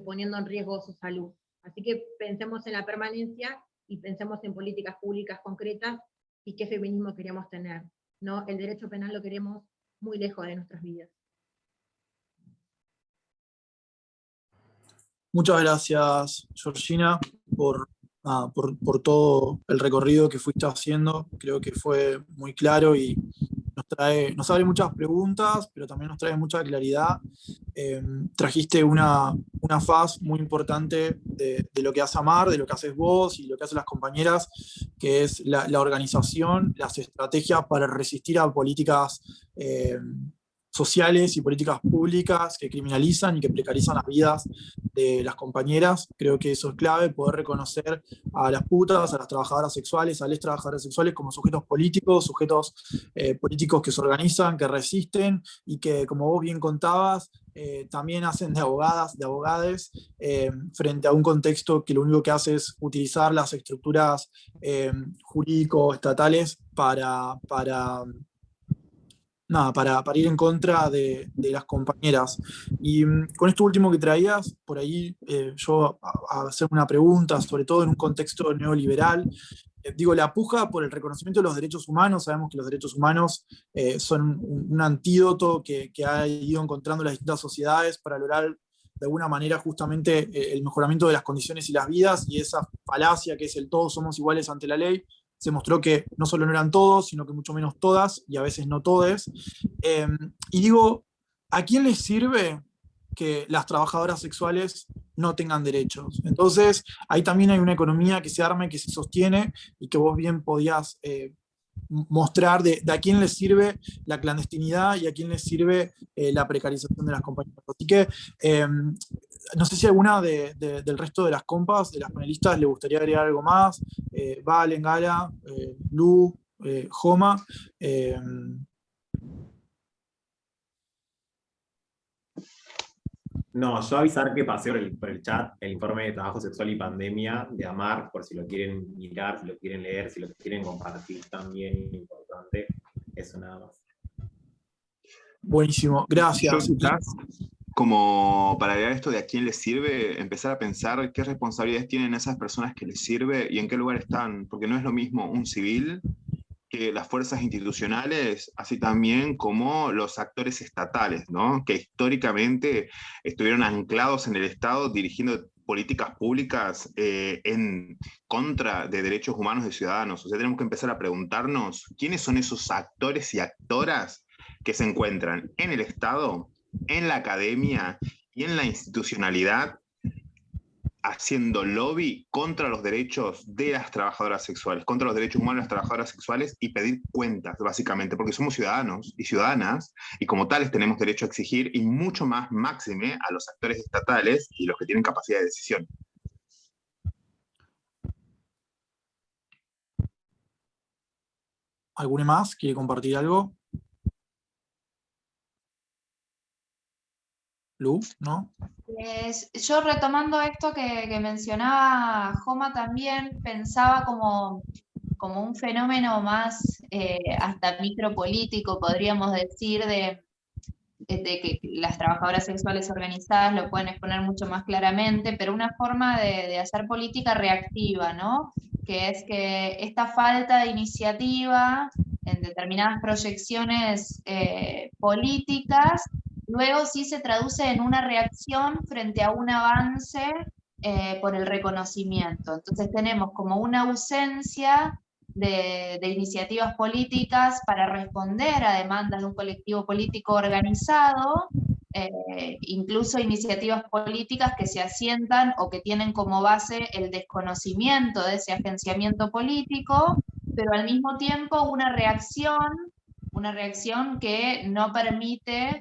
poniendo en riesgo su salud. Así que pensemos en la permanencia y pensemos en políticas públicas concretas y qué feminismo queremos tener, ¿no? El derecho penal lo queremos muy lejos de nuestras vidas. Muchas gracias, Georgina, por todo el recorrido que fuiste haciendo. Creo que fue muy claro y nos abre muchas preguntas, pero también nos trae mucha claridad. Trajiste una faz muy importante de lo que hace Amar, de lo que haces vos y lo que hacen las compañeras, que es la organización, las estrategias para resistir a políticas sociales y políticas públicas que criminalizan y que precarizan las vidas de las compañeras. Creo que eso es clave, poder reconocer a las putas, a las trabajadoras sexuales, a los trabajadores sexuales como sujetos políticos que se organizan, que resisten y que, como vos bien contabas, también hacen de abogadas, de abogades, frente a un contexto que lo único que hace es utilizar las estructuras jurídico-estatales para ir en contra de las compañeras. Y con esto último que traías, por ahí yo a hacer una pregunta, sobre todo en un contexto neoliberal. Digo, la puja por el reconocimiento de los derechos humanos, sabemos que los derechos humanos son un antídoto que ha ido encontrando las distintas sociedades para lograr de alguna manera justamente el mejoramiento de las condiciones y las vidas, y esa falacia que es el todos somos iguales ante la ley, se mostró que no solo no eran todos, sino que mucho menos todas, y a veces no todes. Y digo, ¿a quién les sirve que las trabajadoras sexuales no tengan derechos. Entonces, ahí también hay una economía que se arma y que se sostiene, y que vos bien podías mostrar de a quién les sirve la clandestinidad y a quién les sirve la precarización de las compañías. Así que no sé si alguna del resto de las compas, de las panelistas, le gustaría agregar algo más. Valen, Gala, Lu, Joma. No, yo avisar que pasé por el chat el informe de trabajo sexual y pandemia de AMAR, por si lo quieren mirar, si lo quieren leer, si lo quieren compartir también, importante. Eso nada más. Buenísimo, gracias. Yo quizás, como para agregar esto de a quién les sirve, empezar a pensar qué responsabilidades tienen esas personas que les sirve y en qué lugar están, porque no es lo mismo un civil que las fuerzas institucionales, así también como los actores estatales, ¿no? Que históricamente estuvieron anclados en el Estado dirigiendo políticas públicas en contra de derechos humanos de ciudadanos. O sea, tenemos que empezar a preguntarnos quiénes son esos actores y actoras que se encuentran en el Estado, en la academia y en la institucionalidad, haciendo lobby contra los derechos de las trabajadoras sexuales, contra los derechos humanos de las trabajadoras sexuales, y pedir cuentas, básicamente, porque somos ciudadanos y ciudadanas, y como tales tenemos derecho a exigir, y mucho más máxime a los actores estatales y los que tienen capacidad de decisión. ¿Alguno más quiere compartir algo? Lu, ¿no? Yo retomando esto que mencionaba Joma también, pensaba como un fenómeno más hasta micropolítico, podríamos decir, de que las trabajadoras sexuales organizadas lo pueden exponer mucho más claramente, pero una forma de hacer política reactiva, ¿no? Que es que esta falta de iniciativa en determinadas proyecciones políticas, luego sí se traduce en una reacción frente a un avance por el reconocimiento. Entonces tenemos como una ausencia de iniciativas políticas para responder a demandas de un colectivo político organizado, incluso iniciativas políticas que se asientan o que tienen como base el desconocimiento de ese agenciamiento político, pero al mismo tiempo una reacción que no permite,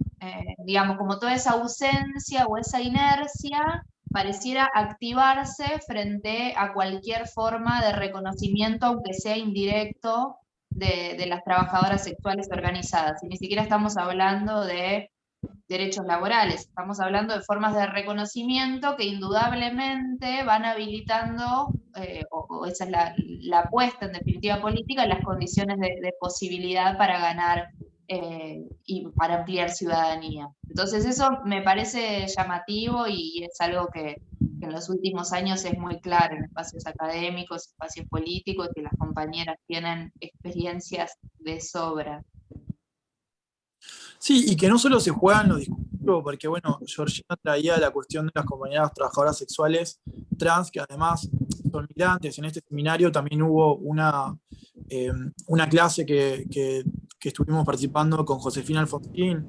digamos, como toda esa ausencia o esa inercia pareciera activarse frente a cualquier forma de reconocimiento, aunque sea indirecto, de las trabajadoras sexuales organizadas. Y ni siquiera estamos hablando de derechos laborales, estamos hablando de formas de reconocimiento que indudablemente van habilitando, o esa es la apuesta en definitiva política, las condiciones de posibilidad para ganar y para ampliar ciudadanía. Entonces eso me parece llamativo y es algo que en los últimos años es muy claro en espacios académicos, espacios políticos, que las compañeras tienen experiencias de sobra. Sí, y que no solo se juegan los discursivos, porque bueno, Georgina traía la cuestión de las compañeras trabajadoras sexuales trans, que además son migrantes. En este seminario también hubo una clase que estuvimos participando con Josefina Alfonsín,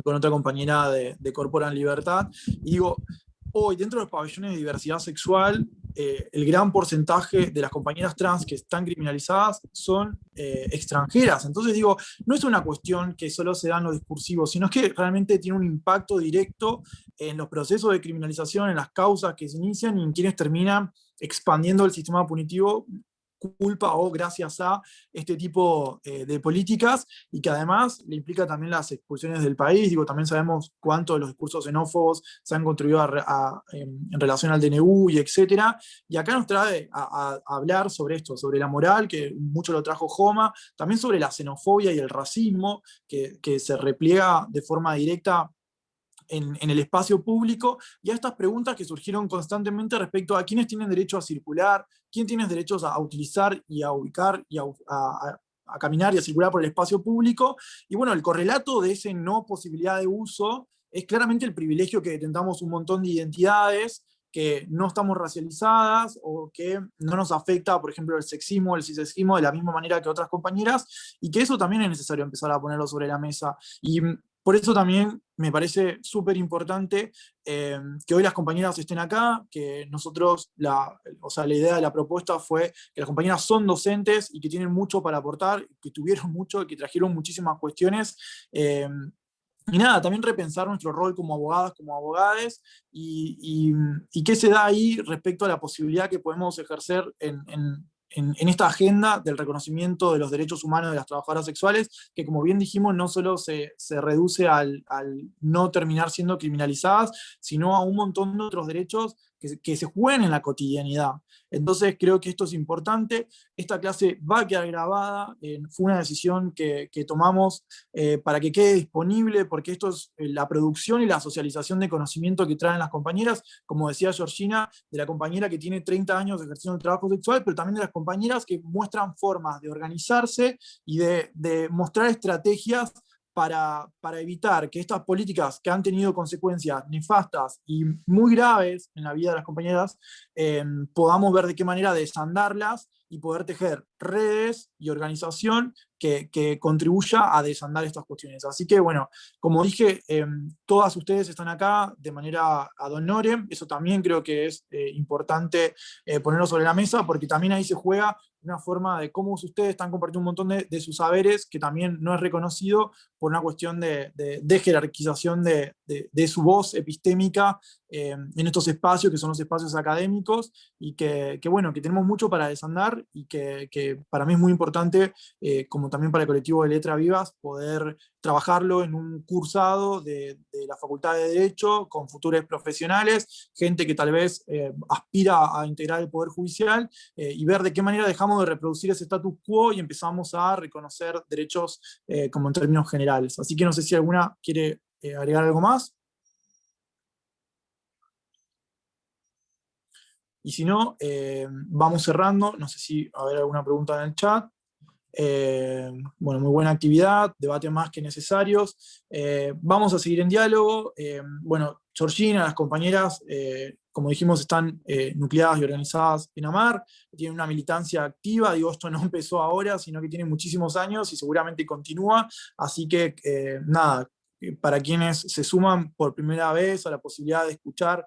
con otra compañera de Corporan Libertad, y digo, hoy dentro de los pabellones de diversidad sexual, el gran porcentaje de las compañeras trans que están criminalizadas son extranjeras. Entonces digo, no es una cuestión que solo se da en lo discursivo, sino que realmente tiene un impacto directo en los procesos de criminalización, en las causas que se inician y en quienes terminan expandiendo el sistema punitivo culpa o gracias a este tipo de políticas, y que además le implica también las expulsiones del país. Digo, también sabemos cuánto de los discursos xenófobos se han contribuido en relación al DNU y etcétera, y acá nos trae a hablar sobre esto, sobre la moral, que mucho lo trajo Joma, también sobre la xenofobia y el racismo, que se repliega de forma directa en el espacio público, y a estas preguntas que surgieron constantemente respecto a quiénes tienen derecho a circular, quién tiene derechos a utilizar y a ubicar y a caminar y a circular por el espacio público. Y bueno, el correlato de esa no posibilidad de uso es claramente el privilegio que detentamos un montón de identidades que no estamos racializadas o que no nos afecta, por ejemplo, el sexismo, el cisexismo de la misma manera que otras compañeras, y que eso también es necesario empezar a ponerlo sobre la mesa. Y Por eso también me parece súper importante que hoy las compañeras estén acá, que nosotros, la idea de la propuesta fue que las compañeras son docentes y que tienen mucho para aportar, que tuvieron mucho, que trajeron muchísimas cuestiones. Y nada, también repensar nuestro rol como abogadas, como abogades, y qué se da ahí respecto a la posibilidad que podemos ejercer en esta agenda del reconocimiento de los derechos humanos de las trabajadoras sexuales, que como bien dijimos, no solo se reduce al no terminar siendo criminalizadas, sino a un montón de otros derechos que se juegan en la cotidianidad. Entonces creo que esto es importante. Esta clase va a quedar grabada, fue una decisión que tomamos para que quede disponible, porque esto es la producción y la socialización de conocimiento que traen las compañeras, como decía Georgina, de la compañera que tiene 30 años ejerciendo el trabajo sexual, pero también de las compañeras que muestran formas de organizarse y de mostrar estrategias para evitar que estas políticas que han tenido consecuencias nefastas y muy graves en la vida de las compañeras, podamos ver de qué manera desandarlas y poder tejer redes y organización que contribuya a desandar estas cuestiones. Así que, bueno, como dije, todas ustedes están acá de manera ad honorem. Eso también creo que es importante ponerlo sobre la mesa, porque también ahí se juega una forma de cómo ustedes están compartiendo un montón de sus saberes, que también no es reconocido por una cuestión de jerarquización de su voz epistémica en estos espacios, que son los espacios académicos, y que bueno, que tenemos mucho para desandar, y que para mí es muy importante, como también para el colectivo de Letras Vivas, poder trabajarlo en un cursado de la Facultad de Derecho, con futuros profesionales, gente que tal vez aspira a integrar el Poder Judicial, y ver de qué manera dejamos de reproducir ese status quo y empezamos a reconocer derechos como en términos generales. Así que no sé si alguna quiere agregar algo más. Y si no, vamos cerrando. No sé si va a haber alguna pregunta en el chat. Bueno, muy buena actividad, debate más que necesarios. Vamos a seguir en diálogo. Bueno, Georgina, las compañeras, como dijimos, están nucleadas y organizadas en AMAR, tienen una militancia activa. Digo, esto no empezó ahora, sino que tiene muchísimos años y seguramente continúa. Así que, nada, para quienes se suman por primera vez a la posibilidad de escuchar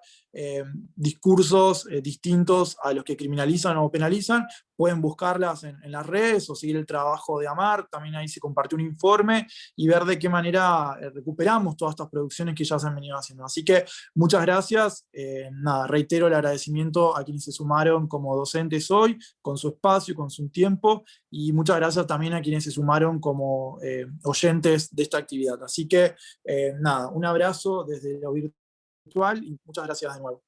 discursos distintos a los que criminalizan o penalizan, pueden buscarlas en las redes o seguir el trabajo de AMAR. También ahí se compartió un informe, y ver de qué manera recuperamos todas estas producciones que ya se han venido haciendo. Así que muchas gracias. Nada, reitero el agradecimiento a quienes se sumaron como docentes hoy, con su espacio, con su tiempo, y muchas gracias también a quienes se sumaron como oyentes de esta actividad. Así que nada, un abrazo desde lo virtual y muchas gracias de nuevo.